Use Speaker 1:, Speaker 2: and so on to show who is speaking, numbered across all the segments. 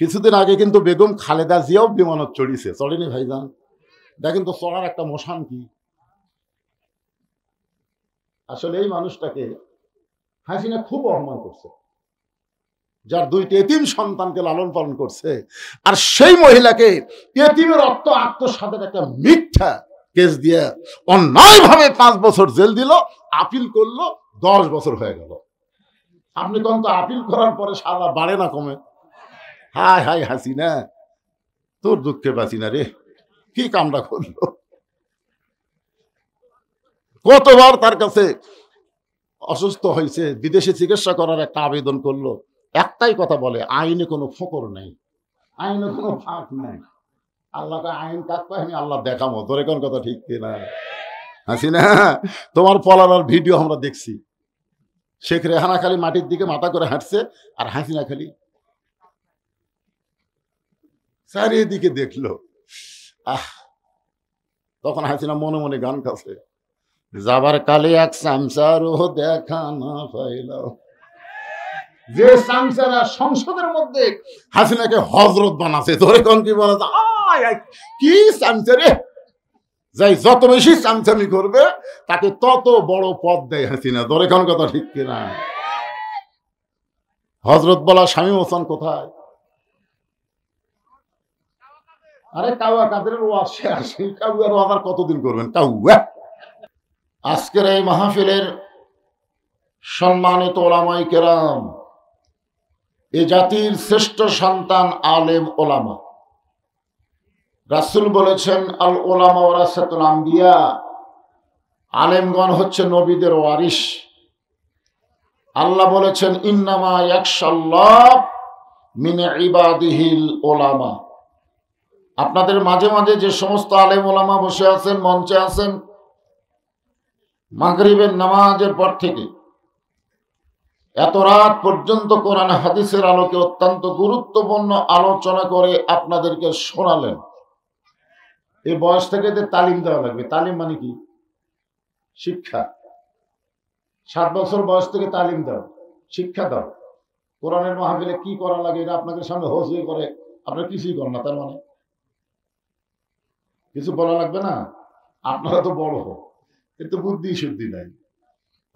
Speaker 1: কিছুদিন আগে কিন্তু বেগম খালেদা জিয়াও বিমানত চড়িছে, চড়েনি ভাইজান? দেখেন তো চড়ার একটা মশান কি। আসলে এই মানুষটাকে হাসিনা খুব অপমান করছে, যার 2টি এতিম সন্তানকে লালন পালন করছে, আর সেই মহিলাকে এতিমের অর্থ আত্মসাতের একটা মিথ্যা কেস দিয়ে অন্যায়ভাবে 5 বছর জেল দিল, আপিল করলো 10 বছর হয়ে গেল। আপনি কোন তো আপিল করার পরে সাজা বাড়ে না কমে? হায় হায় হাসিনা, তোর দুঃখে বাঁচি না রে, কি কামটা করলো। কতবার তার কাছে অসুস্থ হয়েছে, বিদেশে চিকিৎসা করার একটা আবেদন করলো, একটাই কথা বলে, আইনে কোনো ফকর নেই, আইনে কোনো ফাঁক নেই। আল্লাহকে আইন কাজ পাই, আমি আল্লাহ দেখাবো, তোর কোন কথা ঠিক কিনা? হাসিনা, তোমার পলানোর ভিডিও আমরা দেখছি। শেখ রেহানা খালি মাটির দিকে মাথা করে হাঁটছে, আর হাসিনা খালি চারিদিকে দেখলো। তখন হাসিনা মনে মনে গান গাছে, যাবার কালে এক সামসারও দেখা না পাইলাম। যে সামসারা সংসদের মধ্যে হাসিনাকে হজরত বানাছে, ধরে কোন কি বলা, কি সামসারে, যাই যত বেশি চামচামি করবে তাকে তত বড় পদ দেয় হাসিনা, ধরে কোন কথা ঠিক কিনা? হজরত বলা শামীম হোসেন কোথায়? আরে কাউয়া কাদের ওয়াজ শেষ, কাউয়ার ওয়াজ আর কতদিন করবেন কাউয়া? আজকের এই মাহফিলের সম্মানিত ওলামায়ে কেরাম, এ জাতির শ্রেষ্ঠ সন্তান আলেম ওলামা। রাসূল বলেছেন, আল ওলামা ওয়ারাসাতুল আম্বিয়া, আলেমগণ হচ্ছে নবীদের ওয়ারিস। আল্লাহ বলেছেন, ইন্নামা ইয়াখশাল্লাহ মিন ইবাদিহিল ওলামা। আপনাদের মাঝে মাঝে যে সমস্ত আলেম ওলামা বসে আছেন, মঞ্চে আছেন, মাগরিবের নামাজের পর থেকে এত রাত পর্যন্ত কোরআন হাদিসের আলোকে অত্যন্ত গুরুত্বপূর্ণ আলোচনা করে আপনাদেরকে শোনালেন। এই বয়স থেকে তালিম দেওয়া লাগবে। তালিম মানে কি? শিক্ষা। 7 বছর বয়স থেকে তালিম দাও, শিক্ষা দাও। কোরআনের মাহফিলে কি করা লাগে এটা আপনাদের সামনে হজুই করে, আপনারা কিছুই করেন না, তার মানে কিছু বলা লাগবে না। আপনারা তো বড় হোক, কিন্তু বুদ্ধি শুদ্ধি নাই,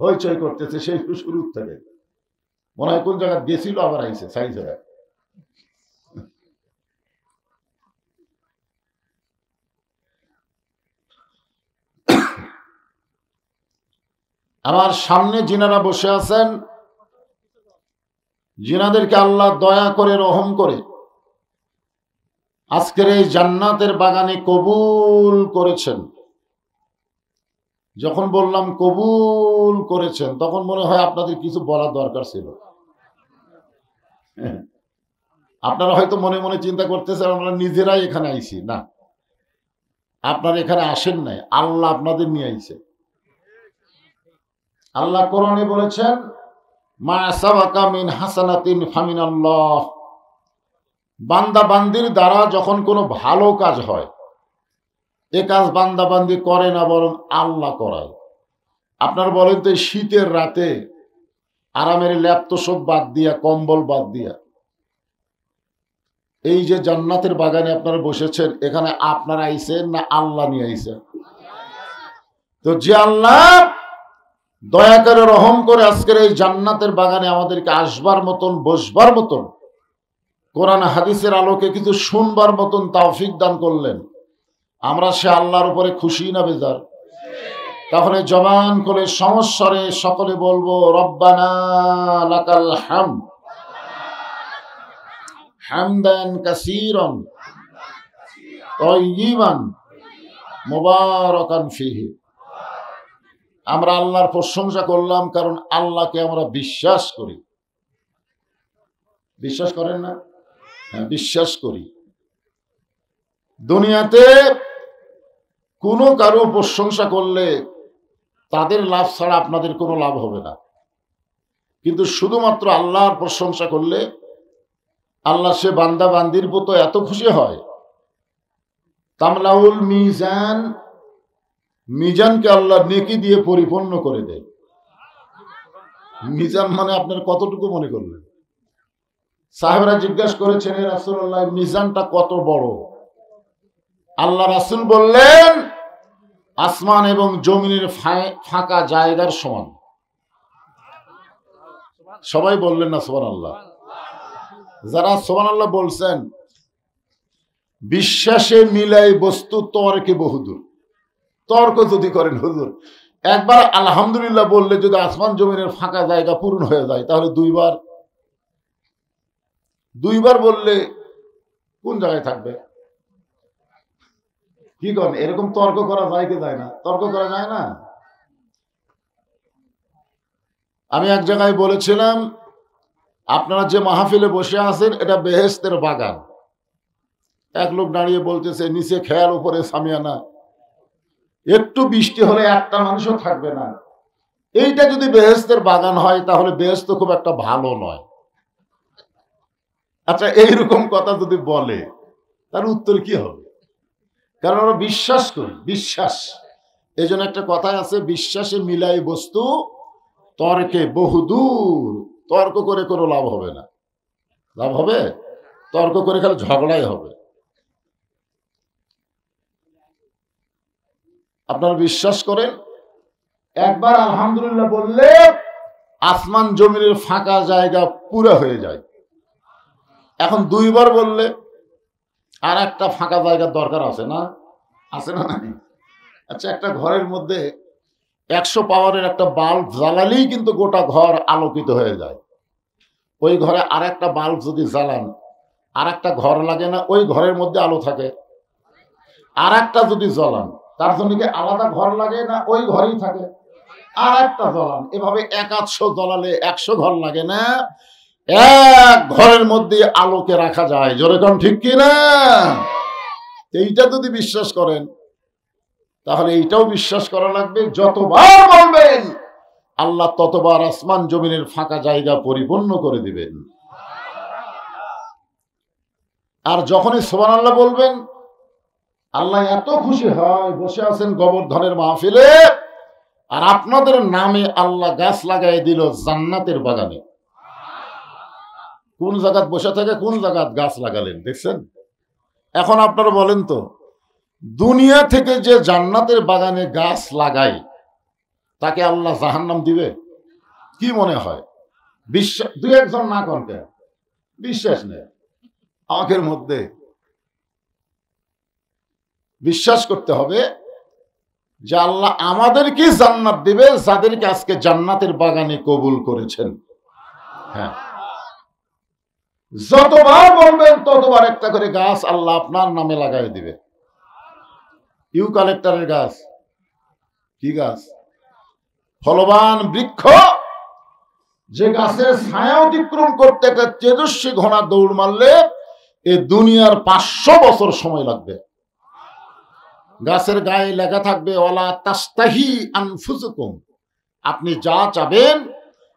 Speaker 1: হইচই করতেছে সেই শুরু থেকে। মনে হয় কোন জায়গায় গেছিল, আবার আইসে সাইজ হয়ে। আমার সামনে যিনারা বসে আছেন, যিনাদেরকে আল্লাহ দয়া করে রহম করে আজকের এই জান্নাতের বাগানে কবুল করেছেন। যখন বললাম কবুল করেছেন, তখন মনে হয় আপনাদের কিছু বলার দরকার ছিল। আপনারা হয়তো মনে মনে চিন্তা করতেছেন আমরা নিজেরাই এখানে আইছি। না, আপনারা এখানে আসেন নাই, আল্লাহ আপনাদের নিয়ে আইছে। আল্লাহ কোরআনে বলেছেন, মা সাবাকা মিন হাসানাতিন ফামিনাল্লাহ। বান্দা বান্দির দ্বারা যখন কোনো ভালো কাজ হয়, এ কাজ বান্দা বান্দি করে না, বরং আল্লাহ করায়। আপনার বলেন তো, শীতের রাতে আরামের ল্যাপটপ বাদ দিয়া, কম্বল বাদ দিয়া, এই যে জান্নাতের বাগানে আপনারা বসেছেন, এখানে আপনারা আইছেন না আল্লাহ নিয়ে আইছেন? তো যে আল্লাহ দয়া করে রহম করে আজকের এই জান্নাতের বাগানে আমাদেরকে আসবার মতন, বসবার মতন, কোরআন হাদিসের আলোকে কিছু শুনবার মতন তৌফিক দান করলেন, আমরা সে আল্লাহর উপরে খুশি না বেজার? তাহলে জবান করে সমস্বরে সকলে বলবো, রব্বানা লাকাল হামদ হামদান কাসীরান তাইয়িবান মুবারাকান ফীহি। আমরা আল্লাহর প্রশংসা করলাম, কারণ আল্লাহকে আমরা বিশ্বাস করি। বিশ্বাস করেন না? হ্যাঁ, বিশ্বাস করি। দুনিয়াতে কোনো কারো প্রশংসা করলে তাদের লাভ ছাড়া আপনাদের কোনো লাভ হবে না, কিন্তু শুধুমাত্র আল্লাহর প্রশংসা করলে আল্লাহ সে বান্দা বান্দির মতো এত খুশি হয়, তামলাউল মিজান, মিজানকে আল্লাহ নেকি দিয়ে পরিপূর্ণ করে দেয়। মিজান মানে আপনার কতটুকু মনে করলেন? সাহাবারা জিজ্ঞাসা করেছেন, হে রাসূলুল্লাহ, মিজানটা কত বড়? আল্লাহ রাসূল বললেন, আসমান এবং জমিনের ফাঁকা জায়গার সমান। সবাই বললেন না সুবহানাল্লাহ? যারা সুবহানাল্লাহ বলছেন, বিশ্বাসে মিলাই বস্তু তর্কে বহুদূর। তর্ক যদি করেন হুজুর, একবার আলহামদুলিল্লাহ বললে যদি আসমান জমিনের ফাঁকা জায়গা পূরণ হয়ে যায়, তাহলে দুইবার বললে কোন জায়গায় থাকবে? কি করেন? এরকম তর্ক করা যায় কি যায় না? তর্ক করা যায় না। আমি এক জায়গায় বলেছিলাম, আপনারা যে মাহফিলে বসে আছেন এটা বেহেশতের বাগান। এক লোক দাঁড়িয়ে বলতেছে, নিচে খেয়াল উপরে সামিয়ানা, একটু বৃষ্টি হলে একটা মানুষও থাকবে না। এইটা যদি বেহেশতের বাগান হয়, তাহলে বেহেশত খুব একটা ভালো নয়। আচ্ছা, এইরকম কথা যদি বলে, তার উত্তর কি হবে? কারণ আমরা বিশ্বাস করি, বিশ্বাস। এই জন্য একটা কথা আছে, বিশ্বাসে মিলাই বস্তু তর্কে বহুদূর। তর্ক করে কোনো লাভ হবে না। লাভ হবে? তর্ক করে খালি ঝগড়াই হবে। আপনারা বিশ্বাস করেন, একবার আলহামদুলিল্লাহ বললে আসমান জমিনের ফাঁকা জায়গা পুরো হয়ে যায়। এখন দুইবার বললে আর একটা ফাঁকা জায়গার দরকার আছে না? আছে না? আচ্ছা, একটা ঘরের মধ্যে 100 পাওয়ারের একটা বাল্ব জ্বালালেই কিন্তু গোটা ঘর আলোকিত হয়ে যায়। ওই ঘরে আর একটা বাল্ব যদি জ্বালান, আর একটা ঘর লাগে না? ওই ঘরের মধ্যে আলো থাকে। আর একটা যদি জ্বালান, তার জন্য কি আলাদা ঘর লাগে না? ওই ঘরেই থাকে। আর একটা জ্বালান, এভাবে 100 জ্বালালে 100 ঘর লাগে না? এক ঘরের মধ্যে আলোকে রাখা যায়। জোরে কোন ঠিক কি না? এইটা যদি বিশ্বাস করেন, তাহলে এইটাও বিশ্বাস করা লাগবে, যতবার বলবেন আল্লাহ ততবার আসমান জমিনের ফাঁকা জায়গা পরিপূর্ণ করে দিবেন। আর যখনই সুবহানাল্লাহ বলবেন, আল্লাহ এত খুশি হয়। বসে আছেন গোবর্ধনের মাহফিলে, আর আপনাদের নামে আল্লাহ গাছ লাগাই দিল জান্নাতের বাগানে। কোন জায়গাত বসে থেকে কোন জায়গাত গাছ লাগালেন, দেখছেন? এখন আপনারা বলেন তো, দুনিয়া থেকে যে জান্নাতের বাগানে গাছ লাগায়, তাকে আল্লাহ জাহান্নাম দিবে? কি মনে হয়? বিশ্বাস দুই একজন না করতে বিশ্বাস নেই আমাদের মধ্যে। বিশ্বাস করতে হবে যে আল্লাহ আমাদেরকে জান্নাত দিবে, যাদেরকে আজকে জান্নাতের বাগানে কবুল করেছেন। হ্যাঁ, যতবার বলবেন ততবার একটা করে গাছ আল্লাহ আপনার নামে লাগাই দিবে। ইউক্যালিপটাসের গাছ, কি গাছ? ফলবান বৃক্ষ, যে গাছের ছায়া অতিক্রম করতে একটা তেজস্বী ঘোড়া দৌড় মারলে এ দুনিয়ার 500 বছর সময় লাগবে। গাছের গায়ে লেখা থাকবে, ওয়ালা তাস্তাহি আনফুসুকুম, আপনি যা চাবেন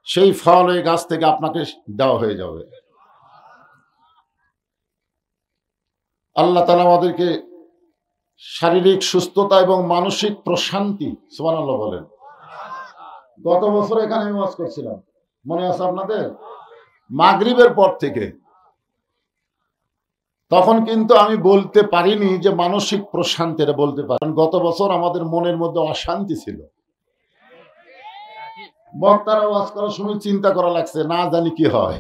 Speaker 1: সেই ফল ওই গাছ থেকে আপনাকে দেওয়া হয়ে যাবে। আল্লাহ তাআলা আমাদেরকে শারীরিক সুস্থতা এবং মানসিক প্রশান্তি, সুবহানাল্লাহ বলেন। গত বছর এখানে আমি ওয়াজ করছিলাম, মনে আছে আপনাদের? মাগরিবের পর থেকে। তখন কিন্তু আমি বলতে পারিনি যে মানসিক প্রশান্তি, এটা বলতে পারেন। গত বছর আমাদের মনের মধ্যে অশান্তি ছিল। বক্তারা ওয়াজ করার সময় চিন্তা করা লাগছে, না জানি কি হয়,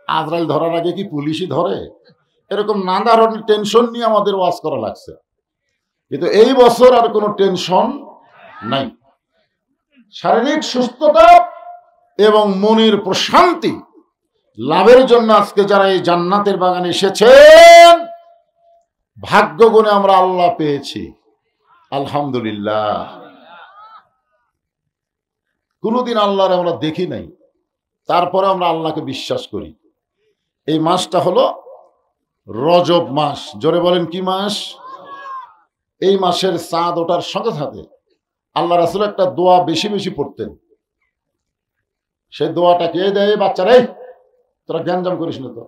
Speaker 1: আজরাইল ধরার আগে কি পুলিশই ধরে? এরকম নানা ধরনের টেনশন নিয়ে আমাদের ওয়াজ করা লাগছে। কিন্তু এই বছর আর কোনো টেনশন নাই। শারীরিক সুস্থতা এবং মনের প্রশান্তি লাভের জন্য আজকে যারা এই জান্নাতের বাগানে এসেছেন, ভাগ্য গুণে আমরা আল্লাহ পেয়েছি, আলহামদুলিল্লাহ। কোনোদিন আল্লাহর আমরা দেখি নাই, তারপরে আমরা আল্লাহকে বিশ্বাস করি। এই মাসটা হলো রজব মাস। জোরে বলেন, কি মাস? এই মাসের চাঁদ ওঠার সাথে সাথে আল্লাহ রাসূল একটা দোয়া বেশি বেশি পড়তেন। সেই দোয়াটা কে দেয়? বাচ্চারা, তোরা জ্ঞানজাম করিস না তো।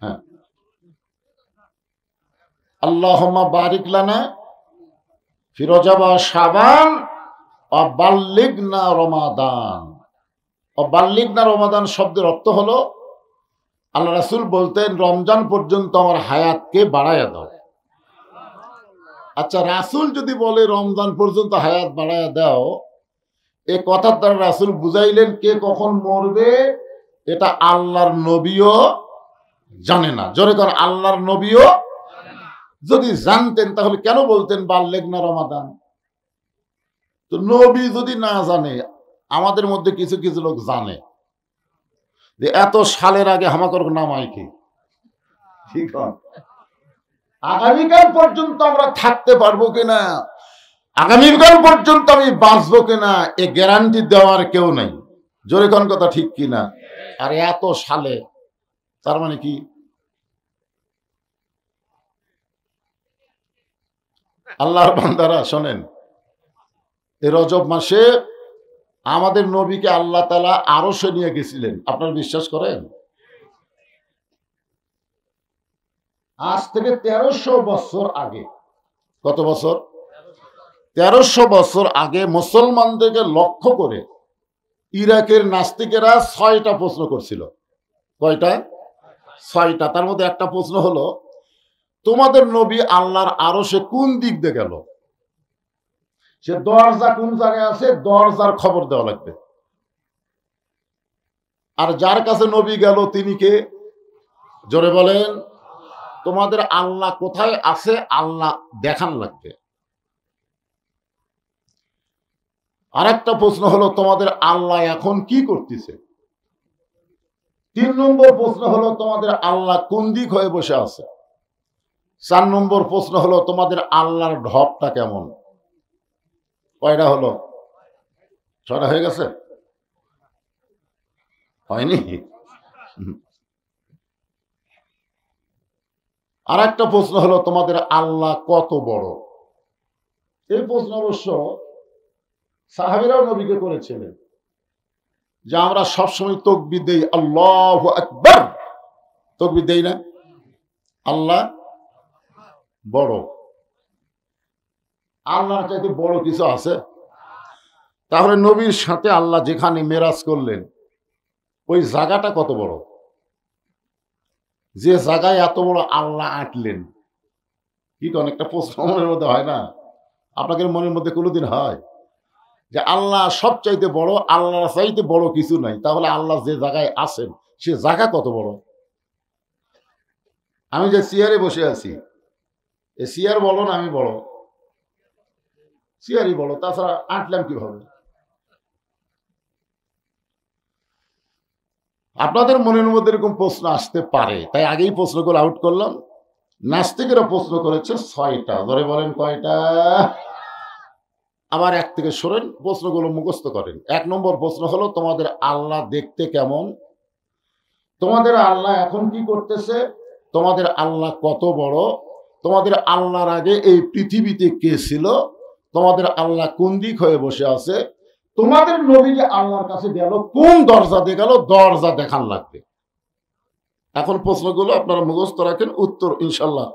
Speaker 1: হ্যাঁ, আল্লাহুম্মা বারিক লানা ফি রজব ওয়া শাবান ওয়া বাল্লিগনা রমাদান। বাল্লিগনা রমাদান শব্দের অর্থ হলো আল্লাহ রাসূল বলতেন রমজান পর্যন্ত আমার হায়াতকে বাড়াইয়া দাও। আচ্ছা, রাসূল যদি বলে রমজান পর্যন্ত হায়াত বাড়াইয়া দাও, এ কথার দ্বারা রাসূল বুঝাইলেন কে কখন মরবে এটা আল্লাহর নবীও জানে না। জোরে করে আল্লাহর নবীও যদি জানতেন তাহলে কেন বলতেন বাল্লিগনা রমাদান? তো নবী যদি না জানে, আমাদের মধ্যে কিছু কিছু লোক জানে যে এত সালের আগে হামাকর নামাই কি ঠিক আগামীকাল পর্যন্ত আমরা থাকতে পারবো কিনা, আগামীকাল পর্যন্ত আমি বাঁচবো কিনা এ গ্যারান্টি দেওয়ার কেউ নাই। জোরে কোন কথা ঠিক কিনা? আর এত সালে তার মানে কি? আল্লাহর বান্দারা শোনেন, এই রজব মাসে আমাদের নবীকে আল্লাহ তাআলা আরশে নিয়ে গেছিলেন। আপনারা বিশ্বাস করেন? আজ থেকে 1300 বছর আগে, কত বছর? 1300 বছর আগে মুসলমানদেরকে লক্ষ্য করে ইরাকের নাস্তিকেরা 6টা প্রশ্ন করছিল। কয়টা? 6টা। তার মধ্যে একটা প্রশ্ন হলো, তোমাদের নবী আল্লাহর আরশে কোন দিক দিয়ে গেল? সে দরজা কোন জায়গায় আছে, দরজার খবর দেওয়া লাগবে। আর যার কাছে নবী গেল তিনি কে? জোরে বলেন। তোমাদের আল্লাহ কোথায় আছে আল্লাহ দেখান লাগবে। আর একটা প্রশ্ন হলো, তোমাদের আল্লাহ এখন কি করতেছে? 3 নম্বর প্রশ্ন হলো, তোমাদের আল্লাহ কোন দিক হয়ে বসে আছে? 4 নম্বর প্রশ্ন হলো, তোমাদের আল্লাহর ঢপটা কেমন? কয়টা হলো? 6টা হয়ে গেছে? হয়নি? আর একটা প্রশ্ন হলো, তোমাদের আল্লাহ কত বড়? এই প্রশ্ন অবশ্য সাহাবীরাও নবীকে করেছিলেন, যে আমরা সবসময় তাকবীর দেই আল্লাহু আকবার, তাকবীর দেই না? আল্লাহ বড়। আল্লাহর চাইতে বড় কিছু আছে? তাহলে নবীর সাথে আল্লাহ যেখানে মেরাজ করলেন ওই জায়গাটা কত বড়? যে জায়গায় এত বড় আল্লাহ আঁটলেন, কি তো অনেকটা প্রশ্ন মনের মধ্যে হয় না? আপনাদের মনের মধ্যে কোনোদিন হয় যে আল্লাহ সবচাইতে বড়, আল্লাহর চাইতে বড় কিছু নাই, তাহলে আল্লাহ যে জায়গায় আছেন সে জায়গা কত বড়? আমি যে চেয়ারে বসে আছি, এ চেয়ার বলো না আমি বড়? চেয়ারই বড়, তাছাড়া আঁটলাম কিভাবে? আপনাদের মনের মধ্যে এরকম প্রশ্ন আসতে পারে, তাই আগেই প্রশ্নগুলো আউট করলাম। নাস্তিকেরা প্রশ্ন করেছে 6টা। ধরে বলেন কয়টা? আবার এক থেকে সরেন, প্রশ্নগুলো মুখস্থ করেন। 1 নম্বর প্রশ্ন হলো, তোমাদের আল্লাহ দেখতে কেমন? তোমাদের আল্লাহ এখন কি করতেছে? তোমাদের আল্লাহ কত বড়? তোমাদের আল্লাহর আগে এই পৃথিবীতে কে ছিল? তোমাদের আল্লাহ কোন দিক হয়ে বসে আছে? তোমাদের নবী যে আল্লাহর কাছে গেল কোন দরজা দিয়ে গেল, দরজা দেখান লাগবে। এখন প্রশ্নগুলো আপনারা মুখস্থ রাখেন, উত্তর ইনশাল্লাহ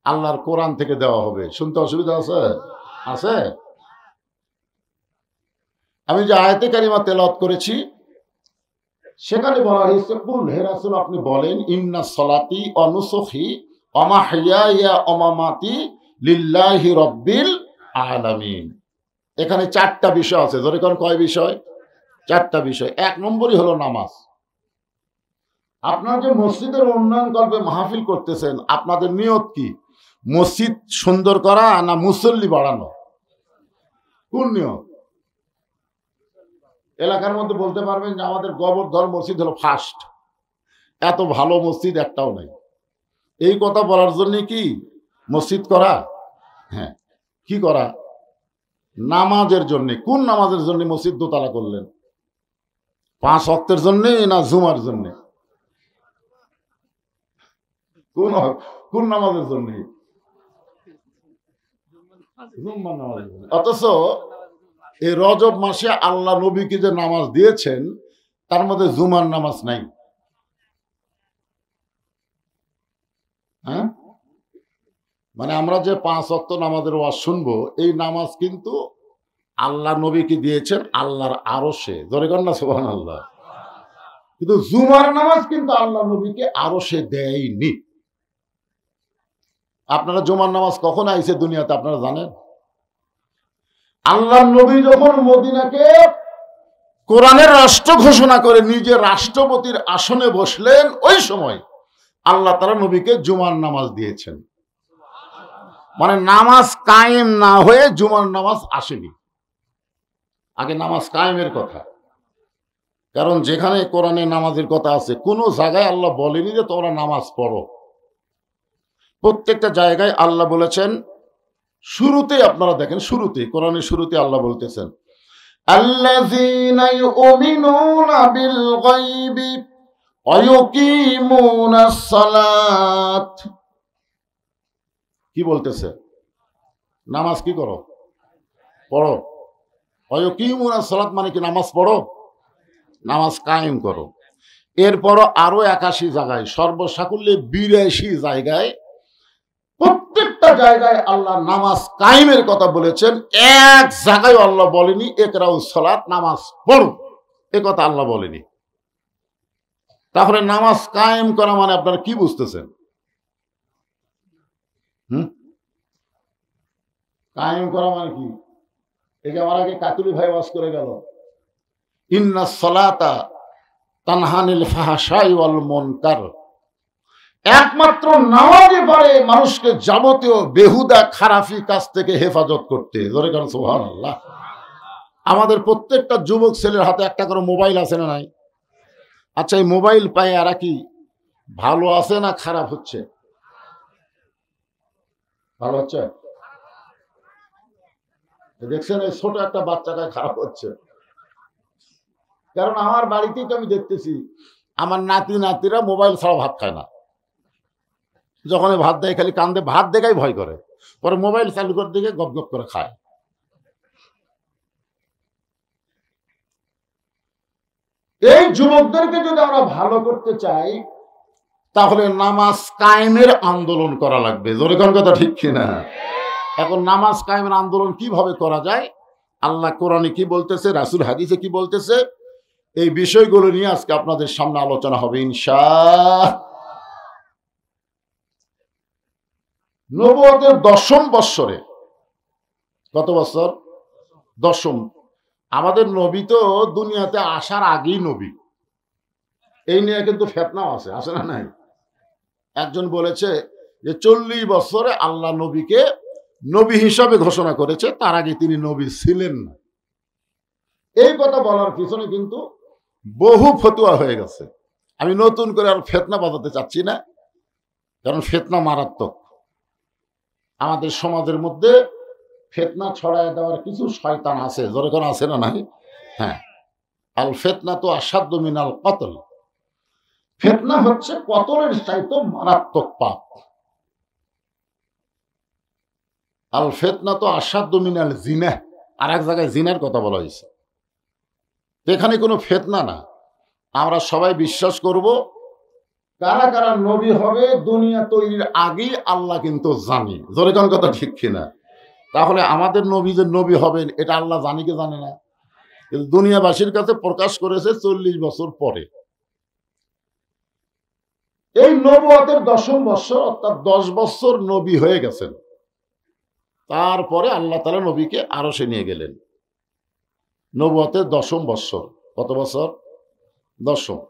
Speaker 1: আল্লাহর কোরআন থেকে দেওয়া হবে। শুনতে অসুবিধা আছে? আছে? আমি যে আয়াতে কারিমা তেলাওয়াত করেছি সেখানে বলা হয়েছে, কুল হে রাসূল আপনি বলেন, ইন্না সলাতি ওয়া নুসুখি ওয়া মাহইয়ায়া ওয়া মামাতি লিল্লাহি রাব্বিল আলামিন। এখানে 4টা বিষয় আছে। ধরে কোন কয় বিষয়? 4টা বিষয়। 1 নম্বরই হলো নামাজ। আপনারা যে মসজিদের উন্নয়ন কল্পে মাহফিল করতেছেন, আপনাদের নিয়ত কি? মসজিদ সুন্দর করা না মুসল্লি বাড়ানো? কোন নিয়ত? এলাকার মধ্যে বলতে পারবেন যে আমাদের গোবর্ধন মসজিদ হলো ফার্স্ট, এত ভালো মসজিদ একটাও নাই। এই কথা বলার জন্য কি মসজিদ করা? হ্যাঁ, কি করা? নামাজের জন্য। কোন নামাজের জন্য মসজিদ দোতলা করলেন? 5 ওয়াক্তের জন্য না জুমার জন্য? কোন নামাজের জন্য? অথচ এই রজব মাসে আল্লাহ নবীকে যে নামাজ দিয়েছেন তার মধ্যে জুমার নামাজ নাই। হ্যাঁ, মানে আমরা যে 5 ওয়াক্ত নামাজের ওয়াজ শুনবো, এই নামাজ কিন্তু আল্লাহ নবীকে দিয়েছেন আল্লাহর আরশে। ধরে কর না সুবহানাল্লাহ। কিন্তু জুমার নামাজ কিন্তু আল্লাহ নবীকে আরশে দেয়নি। আপনারা জুমার নামাজ কখন আইছে দুনিয়াতে আপনারা জানেন? আল্লাহ নবী যখন মদিনাকে কোরআনের রাষ্ট্র ঘোষণা করে নিজে রাষ্ট্রপতির আসনে বসলেন, ওই সময় আল্লাহ তাআলা নবীকে জুমার নামাজ দিয়েছেন। মানে নামাজ কায়েম না হয়ে জুমার নামাজ আসেনি, আগে নামাজ কায়েমের কথা। কারণ যেখানে কোরআনে নামাজের কথা আছে কোনো জায়গায় আল্লাহ বলেনি যে তোমরা নামাজ পড়ো। প্রত্যেকটা জায়গায় আল্লাহ বলেছেন, শুরুতে আপনারা দেখেন, শুরুতে কোরআনের শুরুতে আল্লাহ বলতেছেন আল্লাযীনা ইউমিনুনা বিল গায়বি ওয়া ইউকিমুনাস সালাত। কি বলতেছে? নামাজ কি করো? পড়ো। ওয়া ইউকিমুনাস সালাত মানে কি? নামাজ পড়ো, নামাজ কায়েম করো। এরপরও আরো 81 জায়গায়, সর্বসাকুল্যে 82 জায়গায়, প্রত্যেকটা জায়গায় আল্লাহ নামাজ কায়েমের কথা বলেছেন। এক জায়গায় আল্লাহ বলেনি ইকরাউস সালাত, নামাজ পড়ো, এ কথা আল্লাহ বলেনি। তাহলে নামাজ কায়েম করা মানে আপনারা কি বুঝতেছেন? কায়েম করা মানে কি? এই যে আমার আগে কাকুলি ভাই ওয়াজ করে গেল, ইন্নাস সালাতা তানহা আনিল ফাহশাই ওয়াল মুনকার। একমাত্র নামাজই পারে মানুষকে যাবতীয় বেহুদা খারাপি কাজ থেকে হেফাজত করতে। জোরে কারণ সুবহানাল্লাহ। আমাদের প্রত্যেকটা যুবক ছেলের হাতে একটা করে মোবাইল আছে না নাই? আচ্ছা, এই মোবাইল পায় এরা কি ভালো আছে না খারাপ হচ্ছে? ভালো হচ্ছে। দেখছেন এই ছোট একটা বাচ্চাটা খারাপ হচ্ছে। কারণ আমার বাড়িতেই তো আমি দেখতেছি আমার নাতি নাতিরা মোবাইল ছাড়া ভাত খায় না। যখন ভাত দেয় খালি কান্দে, ভাত দেখাই ভয় করে, পরে মোবাইল চালু করে দিকে গপ গপ করে খায়। এই যুবকদেরকে যদি আমরা ভালো করতে চাই তাহলে নামাজ কায়েমের আন্দোলন করা লাগবে। জোরে কোন কথা ঠিক কিনা? এখন নামাজ কায়েমের আন্দোলন কিভাবে করা যায়, আল্লাহ কোরআনে কি বলতেছে, রাসূল হাদিসে কি বলতেছে, এই বিষয়গুলো নিয়ে আজকে আপনাদের সামনে আলোচনা হবে ইনশাআল্লাহ। নবুয়তের 10ম বৎসরে, কত বছর? 10ম। আমাদের নবী তো দুনিয়াতে আসার আগেই নবী। এই নিয়ে কিন্তু ফিতনাও আছে, আছে না নাই? একজন বলেছে যে 40 বছরে আল্লাহ নবীকে নবী হিসাবে ঘোষণা করেছে, তার আগে তিনি নবী ছিলেন না। এই কথা বলার পিছনে কিন্তু বহু ফতোয়া হয়ে গেছে। আমি নতুন করে আর ফিতনা বাজাতে চাচ্ছি না, কারণ ফিতনা মারাত্মক। আমাদের সমাজের মধ্যে ফিতনা ছড়ায় দেওয়ার কিছু শয়তান আছে। জোরে কোন আছে না নাই? হ্যাঁ, আল ফিতনা তো আসাদ্দু মিনাল কতল। ফিতনা হচ্ছে কতলের চাইতে মারাত্মক পাপ। আল ফিতনা তো আসাদ্দু মিনাল জিনা। আর এক জায়গায় জিনার কথা বলা হয়েছে। এখানে কোনো ফিতনা না। আমরা সবাই বিশ্বাস করব কারা কারা নবী হবে দুনিয়া তৈরির আগেই আল্লাহ কিন্তু জানি। জোরে কোন কথা ঠিক কিনা? তাহলে আমাদের নবী যে নবী হবেন এটা আল্লাহ জানি কি জানে না? কিন্তু দুনিয়াবাসীর কাছে প্রকাশ করেছে 40 বছর পরে। এই নবুয়তের 10ম বৎসর, অর্থাৎ 10 বছর নবী হয়ে গেছেন। তারপরে আল্লাহ তাআলা নবীকে আরশে নিয়ে গেলেন। নবুয়তের 10ম বৎসর। কত বছর? 10ম।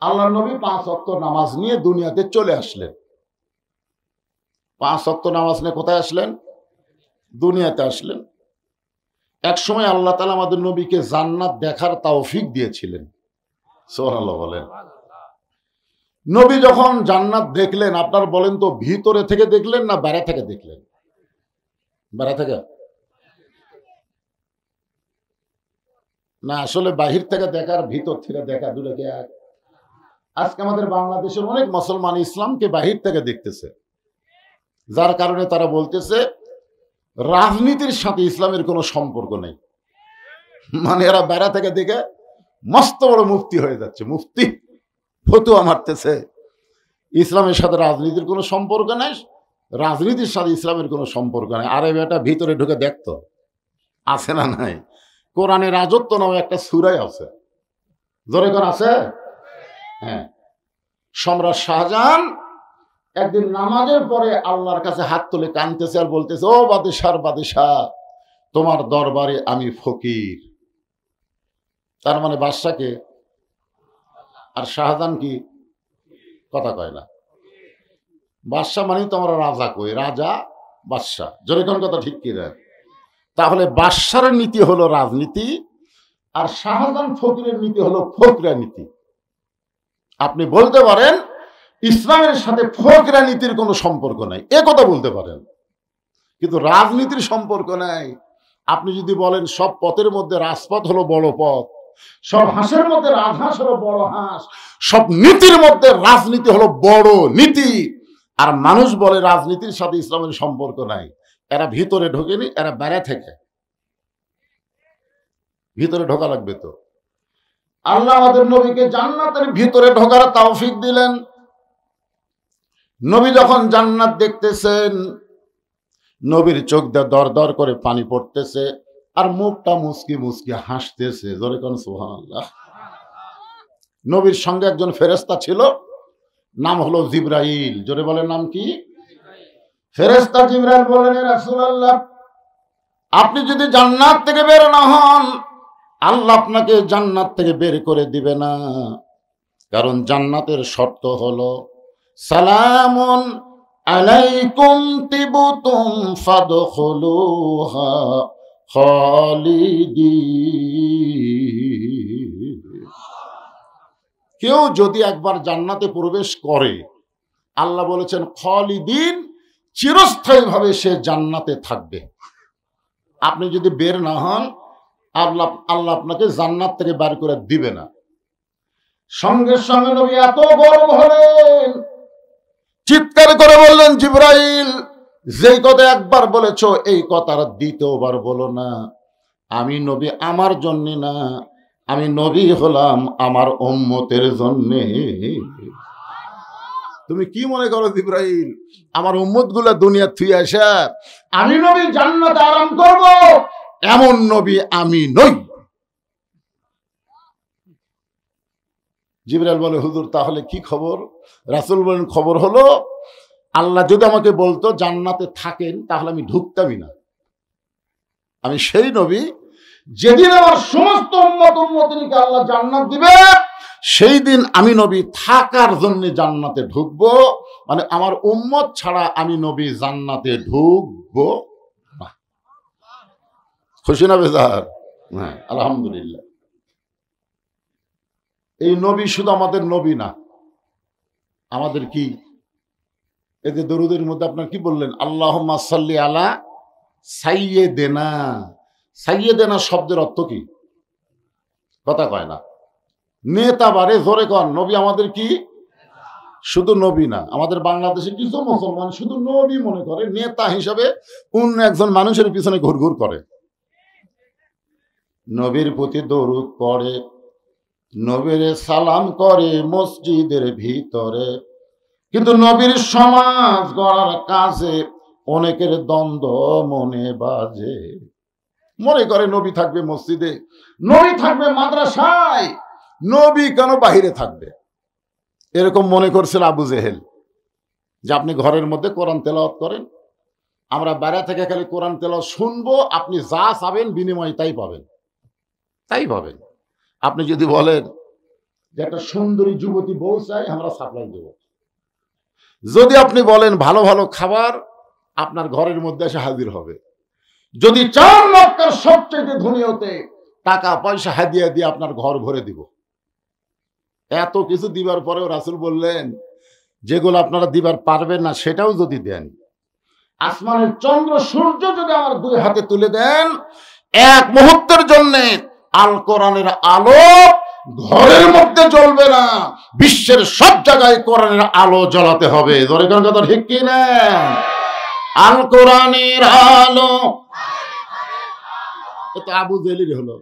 Speaker 1: আল্লাহ নবী 5 ওয়াক্ত নামাজ নিয়ে দুনিয়াতে চলে আসলেন। 5 ওয়াক্ত নামাজ নিয়ে কোথায় আসলেন? দুনিয়াতে আসলেন। এক সময় আল্লাহ তাআলা আমাদের নবীকে জান্নাত দেখার তৌফিক দিয়েছিলেন। সুবহানাল্লাহ বলেন। নবী যখন জান্নাত দেখলেন, আপনার বলেন তো ভিতরে থেকে দেখলেন না বাইরে থেকে দেখলেন? বাইরে থেকে না, আসলে বাহির থেকে দেখার ভিতর থেকে দেখা দুটোকে এক। আজকে আমাদের বাংলাদেশের অনেক মুসলমান ইসলামকে বাহির থেকে দেখতেছে, যার কারণে তারা বলতেছে রাজনীতির সাথে ইসলামের কোনো সম্পর্ক নেই। মানে এরা বাইরে থেকে দেখে মস্ত বড় মুফতি হয়ে যাচ্ছে। মুফতি ফতোয়া মারতেছে ইসলামের সাথে রাজনীতির কোনো সম্পর্ক নাই, রাজনীতির সাথে ইসলামের কোনো সম্পর্ক নাই। আরে বেটা ভিতরে ঢুকে দেখতো আছে না নাই? কোরআনে রাজত্ব নামে একটা সূরা আছে। জোরে কোন আছে? হ্যাঁ, সম্রাট শাহজাহান একদিন নামাজের পরে আল্লাহর কাছে হাত তুলে কাঁদতেছে আর বলতেছে, ও বাদশার বাদশাহ, তোমার দরবারে আমি ফকির। তার মানে বাদশাকে আর শাহজাহান কি? কথা কয় না। বাদশাহ মানে তো আমরা রাজা কই, রাজা বাদশাহ, জোরে কোন কথা ঠিক কি দেয়? তাহলে বাদশার নীতি হলো রাজনীতি, আর শাহজাহান ফকিরের নীতি হলো ফকরা নীতি। আপনি বলতে পারেন ইসলামের সাথে ফকরা নীতির কোনো সম্পর্ক নাই, এ কথা বলতে পারেন, কিন্তু রাজনীতির সম্পর্ক নাই। আপনি যদি বলেন সব পথের মধ্যে রাজপথ হলো বড় পথ, সব হাঁসের মধ্যে রাজহাঁস হলো বড় হাঁস, সব নীতির মধ্যে রাজনীতি হলো বড় নীতি, আর মানুষ বলে রাজনীতির সাথে ইসলামের সম্পর্ক নাই, এরা ভিতরে ঢোকেনি, এরা বাইরে থেকে। ভিতরে ঢোকা লাগবে তো। আল্লাহ আমাদের নবীকে জান্নাতের ভিতরে ঢোকার তৌফিক দিলেন। নবী যখন জান্নাত দেখতেছেন, নবীর চোখ দিয়ে দর দর করে পানি পড়তেছে, আর মুখটা মুচকি মুচকি হাসতেছে। জোরে কোন সুবহানাল্লাহ। নবীর সঙ্গে একজন ফেরেশতা ছিল, নাম হলো জিবরাইল। জোরে বলেন নাম কি? ফেরেশতা জিবরাইল বলেন, রাসূলুল্লাহ, আপনি যদি জান্নাত থেকে বের না হন, আল্লাহ আপনাকে জান্নাত থেকে বের করে দিবে না। কারণ জান্নাতের শর্ত হলো সালামুন আলাইকুম তিবতুম ফাদখুলুহা খালিদিন। কেউ যদি একবার জান্নাতে প্রবেশ করে, আল্লাহ বলেছেন খালিদিন, চিরস্থায়ীভাবে সে জান্নাতে থাকবে। আপনি যদি বের না হন, আল্লাহ আপনাকে জান্নাত থেকে বের করে দিবে না। সঙ্গে সঙ্গে নবী এত গরম হলেন, চিৎকার করে বললেন, জিবরাইল, যেই কথা একবার বলেছো এই কথার দ্বিতীয়বার বলো না। আমি নবী আমার জন্য না, আমি নবী হলাম আমার উম্মতের জন্যে। তুমি কি মনে করো জিবরাইল, আমার উম্মত গুলা দুনিয়া থুই আসা আমি নবী জান্নাতে আরাম করব, এমন নবী আমি নই। জিবরাইল বলে, হুজুর তাহলে কি খবর? রাসূল বলেন, খবর হলো আল্লাহ যদি আমাকে বলতো জান্নাতে থাকেন, তাহলে আমি ঢুকতামই না। আমি সেই নবী, যেদিন আমার সমস্ত উম্মত উম্মতিকে আল্লাহ জান্নাত দিবে, সেই দিন আমি নবী থাকার জন্য জান্নাতে ঢুকবো। মানে আমার উম্মত ছাড়া আমি নবী জান্নাতে ঢুকবো না। খুশি না বেজার? হ্যাঁ, আলহামদুলিল্লাহ। এই নবী শুধু আমাদের নবী না, আমাদের কি? এই যে দরুদের মধ্যে আপনার কি বললেন, আল্লাহুম্মা সাল্লি আলা সাইয়্যিদিনা। সাইয়্যিদিনা শব্দের অর্থ কি? কথা কয় না। নেতা বারে জোরে কন। নবী আমাদের কি? শুধু নবী না, আমাদের বাংলাদেশে কিছু মুসলমান শুধু নবী মনে করে, নেতা হিসাবে অন্য একজন মানুষের পিছনে ঘুরঘুর করে। নবীর প্রতি দরুদ পড়ে, নবীর সালাম করে মসজিদের ভিতরে, কিন্তু নবীর সমাজ গড়ার কাজে অনেকের দ্বন্দ্ব মনে বাজে। মনে করে নবী থাকবে মসজিদে, নবী থাকবে মাদ্রাসায়, নবী কেন বাহিরে থাকবে? এরকম মনে করছিল আবু জেহেল, যে আপনি ঘরের মধ্যে কোরআন তেলাওয়াত করেন, আমরা বাইরে থেকে খালি কোরআন তেলাওয়াত শুনবো, আপনি যা চাবেন বিনিময়ে তাই পাবেন, তাই পাবেন। আপনি যদি বলেন যে একটা সুন্দরী যুবতী বউ চাই, আমরা সাপ্লাই দেব। যদি আপনি বলেন ভালো ভালো খাবার, আপনার ঘরের মধ্যে এসে হাজির হবে। যদি চান মক্কার সবচেয়ে ধনী হতে, টাকা পয়সা হাদিয়া দিয়ে আপনার ঘর ভরে দিব। এত কিছু দিবার পরেও রাসূল বললেন, যেগুলো আপনারা দিবার পারবেন না সেটাও যদি দেন, আসমানের চন্দ্র সূর্য যদি আমার দুই হাতে তুলে দেন, এক মুহূর্তের জন্য আল কোরআনের আলো ঘরের মধ্যে জ্বলবে না, বিশ্বের সব জায়গায় কোরআনের আলো জ্বলাতে হবে। জোরে কোন কথা ঠিক কি না? আল কোরআনের আলো। এটা আবু জেহেলের হলো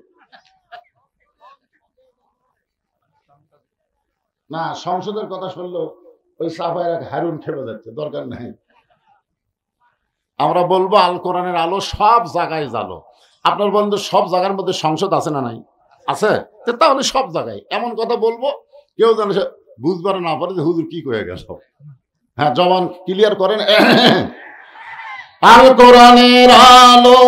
Speaker 1: না। সংসদের কথা শুনলো ওই সাফায়ের হারুন খেপে যাচ্ছে, দরকার নাই। আমরা বলবো আল কোরআনের আলো সব জায়গায় জ্বালো। আপনার বন্ধু সব জায়গার মধ্যে সংসদ আছে না নাই? আছে? তাহলে সব জায়গায় এমন কথা বলবো কেউ জানে বুঝবার না পারে যে হুজুর কি কয়ে গেল। হ্যাঁ, জবান ক্লিয়ার করেন। আল কোরআনের আলো,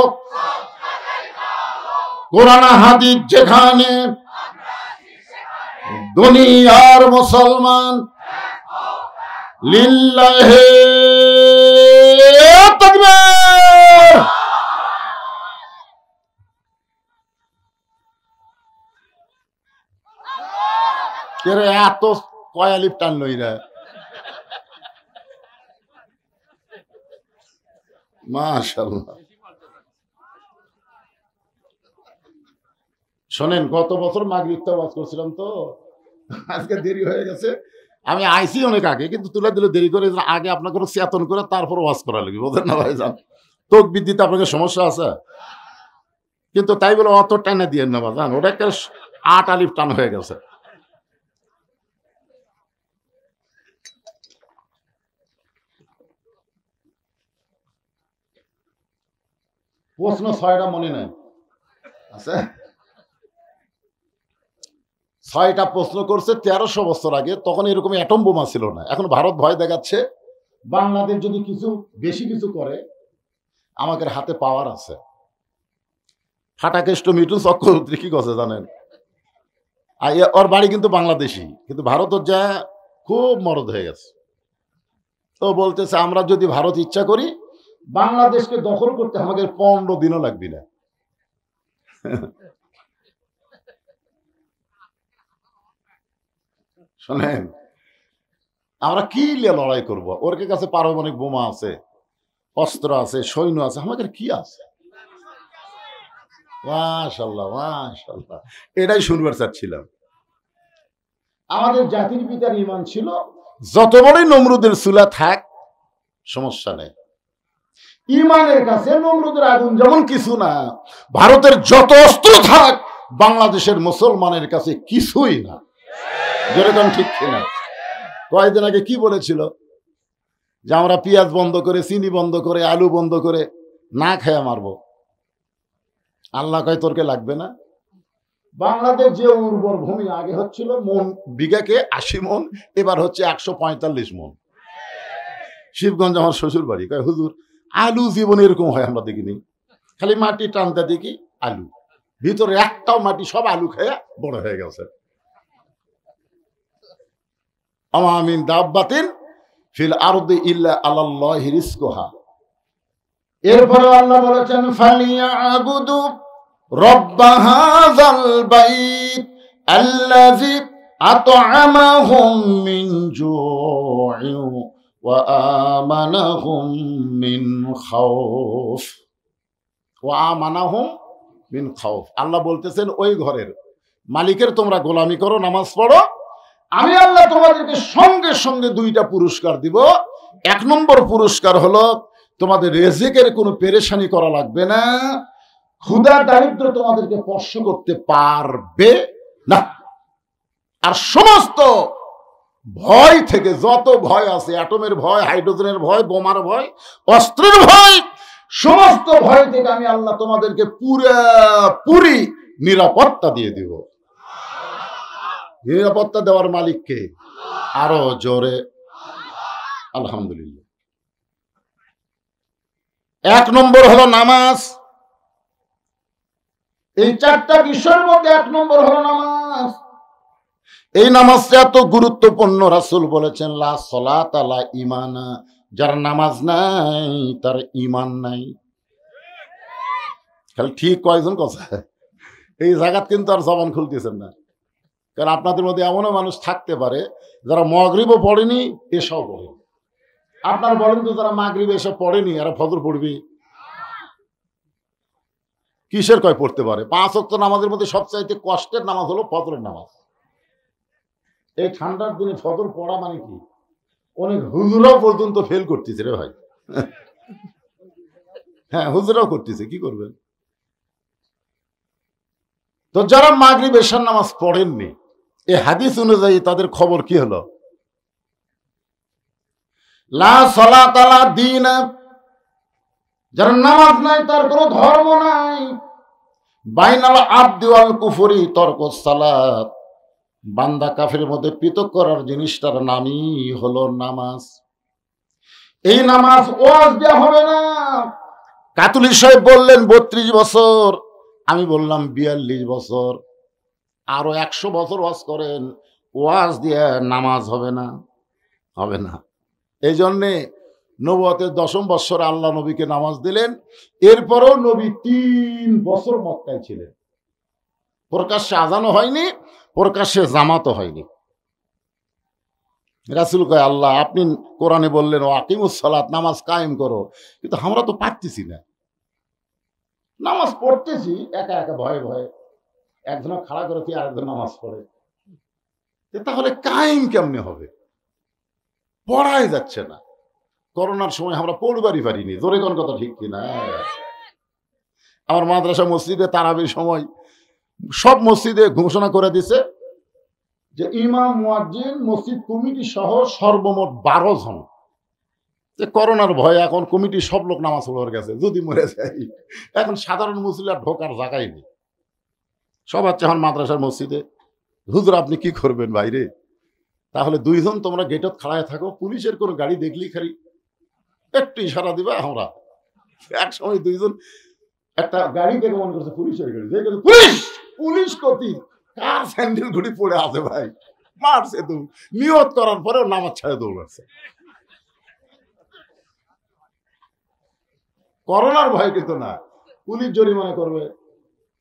Speaker 1: কোরআন হাদিস যেখানে, দুনিয়ার মুসলমান লিল্লাহে তাকবীর। এরে এত কয়ালিপ টান লইরা, মাশাআল্লাহ। শোনেন, গত বছর মাগরিবটা ওয়াজ করছিলাম তো, আজকে দেরি হয়ে গেছে। আমি আইসি অনেক আগে, কিন্তু তুলে দিলে দেরি করে, আগে আপনাকে চেতন করে তারপর ওয়াজ করা লাগবে, বোঝেন না ভাই? যান তকবীর দিতে আপনাকে সমস্যা আছে, কিন্তু তাই বলে অত টানা দিয়ে না বাজান, ওটা একটা 8 আলিফ টান হয়ে গেছে। প্রশ্ন 6টা মনে নাই আছে? 6টা প্রশ্ন করছে 1300 বছর আগে, তখন এরকম অ্যাটম বোমা ছিল না। এখন ভারত ভয় দেখাচ্ছে বাংলাদেশ যদি কিছু বেশি কিছু করে আমাদের হাতে পাওয়ার আছে। ফাটাকেষ্ট মিঠু চক্রবর্তী কি কথা জানেন? ওর বাড়ি কিন্তু বাংলাদেশি, কিন্তু ভারতের যা খুব মরদ হয়ে গেছে। তো বলতেছে আমরা যদি ভারত ইচ্ছা করি বাংলাদেশকে দখল করতে আমাদের 15 দিনও লাগবে না। শোনেন, আমরা কি নিয়ে লড়াই করব? ওর কাছে পারমাণবিক বোমা আছে, অস্ত্র আছে, সৈন্য আছে, আমাদের কি আছে? মাশাআল্লাহ, মাশাআল্লাহ। এটাই শুনবার চাচ্ছিলাম। আমাদের জাতির পিতার ঈমান ছিল যত বড়ই নমরুদের চুলা থাক সমস্যা নেই, ঈমানের কাছে নমরুদের আগুন যেমন কিছু না, ভারতের যত অস্ত্র থাক বাংলাদেশের মুসলমানের কাছে কিছুই না। যেরকম ঠিক কিনা? কয়েকদিন আগে কি বলেছিল যে আমরা পেঁয়াজ বন্ধ করে, চিনি বন্ধ করে, আলু বন্ধ করে না খেয়ে মারবো। আল্লাহ কয় তোরকে লাগবে না। বাংলাদেশ যে উর্বর ভূমি আগে হচ্ছিল মন বিঘাকে 80 মন, এবার হচ্ছে 145 মন। শিবগঞ্জ আমার শ্বশুর বাড়ি, কয় হুজুর আলু জীবনে এরকম হয় আমরা দেখিনি, খালি মাটি টানতে দেখি আলু, ভিতরে একটাও মাটি, সব আলু খেয়ে বড় হয়ে গেছে। আমা মিন দাব্বাতিন ফিল আরদি ইল্লা আলাল্লাহি রিজকুহা। এরপরে আল্লাহ বলেছেন ফালিয়াবুদু রব্ব হাযাল বাইত আল্লাযী আত'আমাহুম মিন জু'ইন ওয়া আমানাহুম মিন খাউফ। ওয়া আমানাহুম মিন খাউফ। আল্লাহ বলতেছেন ওই ঘরের মালিকের তোমরা গোলামি করো, নামাজ পড়ো, আমি আল্লাহ তোমাদেরকে সঙ্গে সঙ্গে 2টা পুরস্কার দিব। 1 নম্বর পুরস্কার হলো তোমাদের রিজিকের কোনো পেরেশানি করা লাগবে না, ক্ষুধা দারিদ্র তোমাদেরকে স্পর্শ করতে পারবে না। আর সমস্ত ভয় থেকে, যত ভয় আছে, অ্যাটমের ভয়, হাইড্রোজেনের ভয়, বোমার ভয়, অস্ত্রের ভয়, সমস্ত ভয় থেকে আমি আল্লাহ তোমাদেরকে পুরোপুরি নিরাপত্তা দিয়ে দিব। নিরাপত্তা দেওয়ার মালিককে আরো জোরে আলহামদুলিল্লাহ। 1 নম্বর হলো নামাজ। এই 4টা বিষয়ের মধ্যে 1 নম্বর হলো নামাজ। এই নামাজটা এত গুরুত্বপূর্ণ, রাসূল বলেছেন লা সালাতা লা ঈমানা, যার নামাজ নাই তার ঈমান নাই। খালি ঠিক কয়জন কথা এই জায়গাত কিন্তু আর জবান খুলতেছেন না, কারণ আপনাদের মধ্যে এমনও মানুষ থাকতে পারে যারা মাগরিবও পড়েনি, এশাও পড়ে। আপনার বলেন তো যারা মাগরিব এসা পড়েনি এরা ফজর পড়বি? কিসের কয় পড়তে পারে? 5 ওয়াক্ত নামাজের মধ্যে সবচাইতে কষ্টের নামাজ হলো ফজরের নামাজ। এই ঠান্ডার দিনে ফজর পড়া মানে কি? অনেক হুজুরাও পর্যন্ত ফেল করতেছে রে ভাই। হ্যাঁ, হুজুরাও করতেছে, কি করবেন? তো যারা মাগরিব এশার নামাজ পড়েননি, এই হাদিস অনুযায়ী তাদের খবর কি হলো? লা সালাতা লা দীন, যার নামাজ নাই তার কোনো ধর্ম নাই। বাইনাল আবদি ওয়াল কুফরি তরকুস সালাত, বান্দা কাফের মধ্যে পৃথক করার জিনিসটার নামই হলো নামাজ। এই নামাজ ওয়াজ দেওয়া হবে না। কাতুলি সাহেব বললেন 32 বছর, আমি বললাম 42 বছর, আরো 100 বছর ওয়াজ করেন, ওয়াজ দিয়ে নামাজ হবে না, হবে না। এই জন্যে নবুয়তের 10ম বৎসরে আল্লাহ নবীকে নামাজ দিলেন। এরপরও নবী 3 বছর মক্কায় ছিলেন। প্রকাশ্যে আজানও হয়নি, প্রকাশ্যে জামাতও হয়নি। রাসূল কয়, আল্লাহ আপনি কোরআনে বললেন ও আকিমুস সালাত, নামাজ কায়েম করো, কিন্তু আমরা তো পারতেছি না। নামাজ পড়তেছি একা একা ভয়ে ভয়ে, একজন খাড়া করেছি আরেকজন নামাজ পড়ে, তাহলে কায়েম কেমনে হবে? পড়াই যাচ্ছে না। করোনার সময় আমরা পড়বারই পারিনি, জোরে কোন কথা ঠিক কিনা? আমার মাদ্রাসা মসজিদে তারাবির সময় সব মসজিদে ঘোষণা করে দিছে যে ইমাম, মুয়াজ্জিন, মসজিদ কমিটি সহ সর্বমোট 12 জন। যে করোনার ভয়ে এখন কমিটি সব লোক নামাজ পড়ার গেছে, যদি মরে যায় এখন সাধারণ মুসলিম ঢোকার জায়গায় নেই। সব আছে এখন মাদ্রাসার মসজিদে। হুজুর আপনি কি করবেন বাইরে? তাহলে 2 জন তোমরা গেটত খাড়ায় থাকো, পুলিশের কোনো গাড়ি দেখলেই খালি একটু ইশারা দিবা। আমরা এক সময় 2 জন একটা গাড়ি দেখে মনে করছে পুলিশের গাড়ি, পুলিশ পুলিশ কতি কার স্যান্ডেল ঘুড়ি পড়ে আছে ভাই, মারছে তো নিয়ত করার পরেও নামাজ ছাড়ে দৌড়াচ্ছে। করোনার ভয় কিন্তু না, পুলিশ জরিমানা করবে।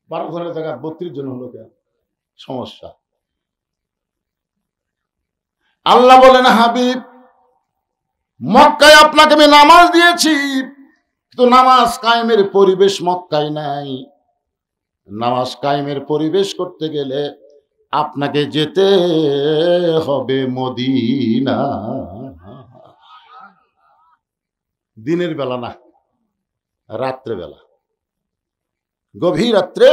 Speaker 1: 12 জনের জায়গায় 32 জন হলো কেন? সমস্যা। আল্লাহ বলেন, হাবিব মক্কায় আপনাকে আমি নামাজ দিয়েছি, কিন্তু নামাজ কায়েমের পরিবেশ মক্কায় নাই। নামাজ কায়েমের পরিবেশ করতে গেলে আপনাকে যেতে হবে মদিনা। দিনের বেলা না, রাত্রে বেলা, গভীর রাত্রে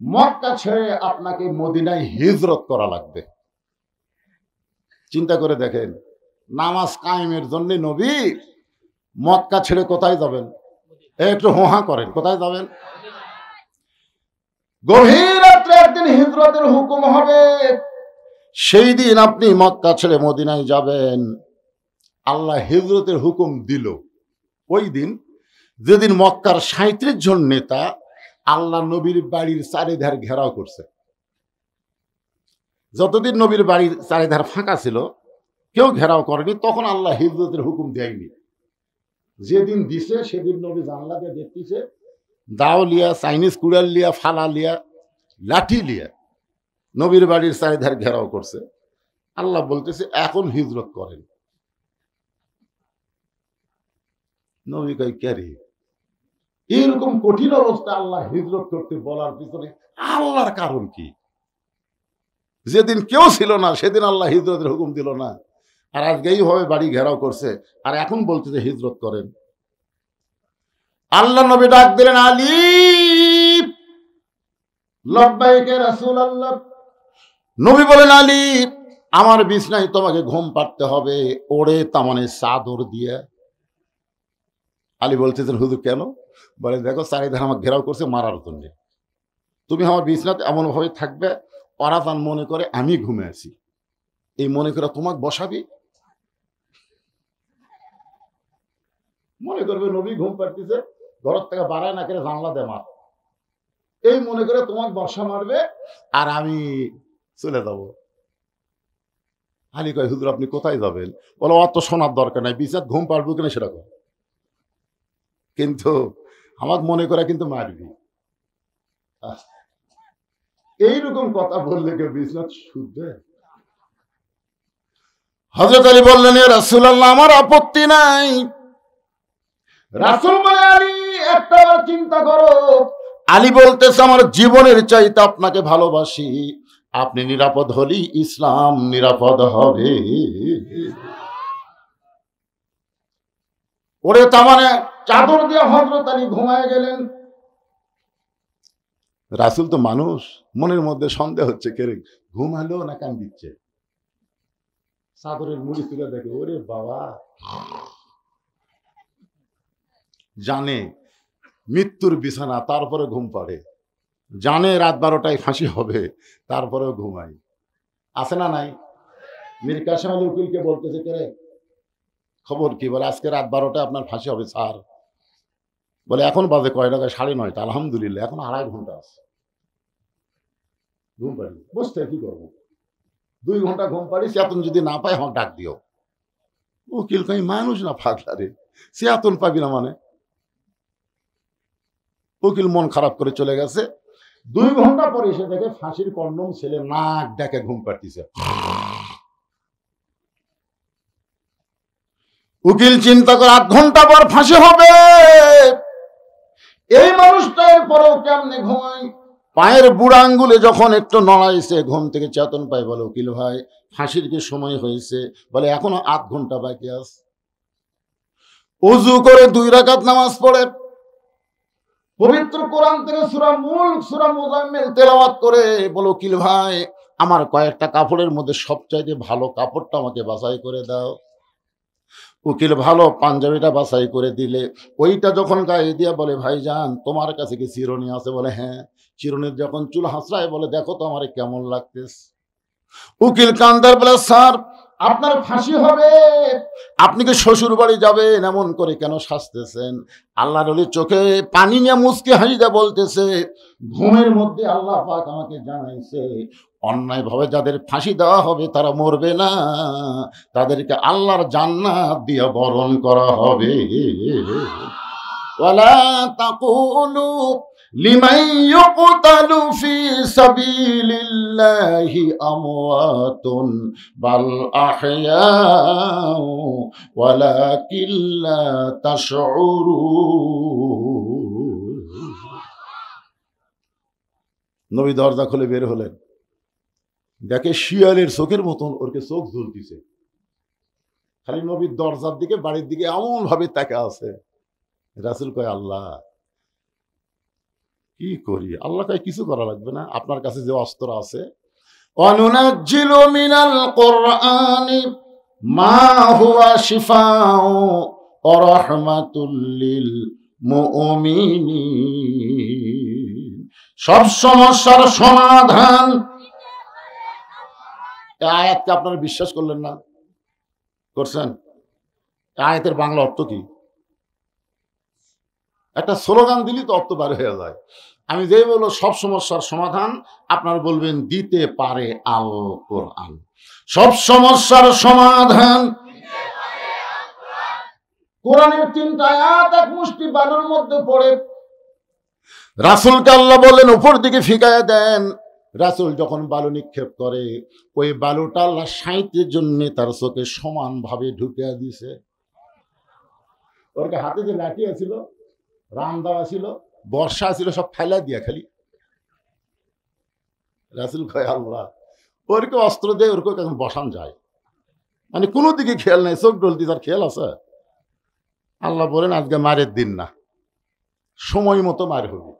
Speaker 1: মক্কা ছেড়ে আপনাকে মদিনায় হিজরত করা লাগবে। চিন্তা করে দেখেন, নামাজ কায়েমের জন্য নবী মক্কা ছেড়ে কোথায় যাবেন? একটু হোহা করেন, কোথায় যাবেন? গভীর রাত্রে একদিন হিজরতের হুকুম হবে, সেই দিন আপনি মক্কা ছেড়ে মদিনায় যাবেন। আল্লাহ হিজরতের হুকুম দিল ওই দিন, যেদিন মক্কার 37 জন নেতা আল্লাহ নবীর বাড়ির চারিধার ঘেরাও করছে। যতদিন নবীর বাড়ির চারিধার ফাঁকা ছিল, কেউ ঘেরাও করেনি, তখন আল্লাহ হিজরতের হুকুম দেয়নি। যেদিন দিছে সেদিন নবী জানলা দিয়ে দেখতেছে, দাও লিয়া, চাইনিজ কুড়াল লিয়া, ফালা লিয়া, লাঠি লিয়া নবীর বাড়ির চারিধার ঘেরাও করছে। আল্লাহ বলতেছে এখন হিজরত করেন। নবী কয় ক্যারি, এরকম কঠিন অবস্থা আল্লাহ হিজরত করতে বলার পিছনে আল্লাহর কারণ কি? যেদিন কেউ ছিল না সেদিন আল্লাহ হিজরতের হুকুম দিল না, আর আজকে এইভাবে বাড়ি ঘেরাও করছে, আর এখন বলতেছে হিজরত করেন। আল্লাহ নবী ডাক দিলেন, আলী, লব্বাইকে রাসূলুল্লাহ। নবী বলেন, আলী আমার বিছনায় তোমাকে ঘুম পাড়তে হবে, ওড়ে তামানে চাদর দিয়ে। আলী বলতেছেন, হুজুর কেন? বলে, দেখো চারিধার আমার ঘেরাও করছে মারার জন্য, তুমি আমার বিছনাতে এমন ভাবে থাকবে ওরা তার মনে করে আমি ঘুমে আছি, এই মনে করে তোমাকে বসাবি, মনে করবে নবী ঘুম পাড়তেছে, ঘরের থেকে বাড়ায় না করে জানলা দে মার, এই মনে করে তোমাকে বর্ষা মারবে আর আমি চলে যাব। আলী কয়, হুজুর আপনি কোথায় যাবেন? বলো, অত শোনার দরকার নাই, বিছানাত ঘুম পাড়বো কিনা সেটা কর, কিন্তু আমাকে মনে করে কিন্তু মারবি। এইরকম কথা বললে কেউ বিছানাত শুনবে? হযরত আলী বললেন, এ রাসূলুল্লাহ আমার আপত্তি নাই। রাসূল বলে, আলী একটা চিন্তা করো। আলী বলতেছে, আমার জীবনের চাইতে আপনাকে ভালোবাসি, আপনি নিরাপদ হলেই ইসলাম নিরাপদ হবে। ওরে তামানে চাদর দিয়ে হযরত আলী ঘুমায় গেলেন। রাসূল তো মানুষ, মনের মধ্যে সন্দেহ হচ্ছে, কে ঘুমালো না কান দিচ্ছে। চাদরের মুড়ি তুলে দেখে, ওরে বাবা, জানে মৃত্যুর বিছানা, তারপরে ঘুম পাড়ে। জানে রাত 12টায় ফাঁসি হবে, তারপরেও ঘুমাই। আছে না নাই? মীর কাসেম আলী উকিলকে বলতেছে, কে রে খবর কি? বলে আজকে রাত 12টায় আপনার ফাঁসি হবে স্যার। বলে এখন বাজে কয়টা? 9:30। আলহামদুলিল্লাহ, এখন 2.5 ঘন্টা আছে। ঘুম পাড়ি, বসতে কি করবো? 2 ঘন্টা ঘুম পাড়ি, চেতন যদি না পাই আমাকে ডাক দিও। উকিল কই মানুষ না পাগলা রে, চেতন পাবি না মানে? উকিল মন খারাপ করে চলে গেছে। 2 ঘন্টা পরে এসে দেখে ফাঁসির কন্ডম ছেলে নাক ডেকে ঘুম পাড়তিছে। উকিল চিন্তা করে 8 ঘন্টা পর ফাঁসি হবে, এই মানুষটা এরপরেও কেমনে ঘুমায়? পায়ের বুড়া আঙ্গুলে যখন একটু নড়াইছে, ঘুম থেকে চেতন পায়। বলে উকিল ভাই, ফাঁসির কি সময় হয়েছে? বলে এখনো 8 ঘন্টা বাকি আছে। ওযু করে 2 রাকাত নামাজ পড়ে পবিত্র কোরআন থেকে সূরা মুলক, সূরা মুজাম্মিল তেলাওয়াত করে বলে উকিল ভাই, আমার কয়েকটা কাপড়ের মধ্যে সবচাইতে ভালো কাপড়টা আমাকে বাছাই করে দাও। উকিল ভালো পাঞ্জাবিটা বাছাই করে দিলে, ওইটা যখন গায়ে দিয়া বলে ভাইজান তোমার কাছে কি চিরুনি আছে? বলে হ্যাঁ। চিরুনির যখন চুল হাসড়ায় বলে দেখো তো আমার কেমন লাগতেছে। উকিল কান্দার বলে স্যার আপনার ফাঁসি হবে, আপনি কি শ্বশুর বাড়ি যাবেন? এমন করে কেন সাজতেছেন? আল্লাহর ওলি চোখে পানি নিয়ে মুচকি হাসিতে বলতেছে, ঘুমের মধ্যে আল্লাহ পাক আমাকে জানাইছে অন্যায় ভাবে যাদের ফাঁসি দেওয়া হবে তারা মরবে না, তাদেরকে আল্লাহর জান্নাত দিয়ে বরণ করা হবে। ওয়ালা তাকুলু লিমান ইউকতালু ফি সাবিলিল্লাহি আমওয়াতুন বাল আহইয়াউ ওয়ালাকিন লা তাশউরুন। নবী দরজা খুলে বের হলেন, দেখে শিয়ালের চোখের মতন ওরকে চোখ জ্বলতিছে। খালি নবীর দরজার দিকে, বাড়ির দিকে এমন ভাবে তাকে আছে। রাসূল কয় আল্লাহ কি করি? আল্লাহ কয় কিছু করা লাগবে না, আপনার কাছে যে অস্ত্র আছে। অনুনাজ্জিলু মিনাল কুরআনি মা হুয়া শিফাউ ওয়া রাহমাতুল লিল মুমিনিন। সব সমস্যার সমাধান। এই আয়াতকে আপনারা বিশ্বাস করলেন না? করছেন? আয়াতের বাংলা অর্থ কি? একটা স্লোগান দিলি তো অর্থ বার হয়ে যায়। আমি যেই বলবো সব সমস্যার সমাধান, আপনারা বলবেন দিতে পারে আল কোরআন। সব সমস্যার সমাধান কোরআনের 3টা আয়াত এক মুষ্টি বালুর মধ্যে পড়ে। রাসূলকে আল্লাহ বললেন উপর দিকে ফিকায়া দেন। রাসূল যখন বালু নিক্ষেপ করে, ওই বালুটা আল্লাহ 60 জন্য তার চোখে সমানভাবে ঢুকিয়ে দিছে। ওর হাতে যে লাঠি আছিল, রাম দেওয়া ছিল, বর্ষা ছিল, সব ফেলা দিয়া খালি। রাসূল কয় আল্লাহ ওরকে অস্ত্র দিয়ে ওরকে এখন বসান যায়, মানে কোনো দিকে খেয়াল নাই, চোখ ডলতি তার খেয়াল আছে। আল্লাহ বলেন আজকে মারের দিন না, সময় মতো মার হবে।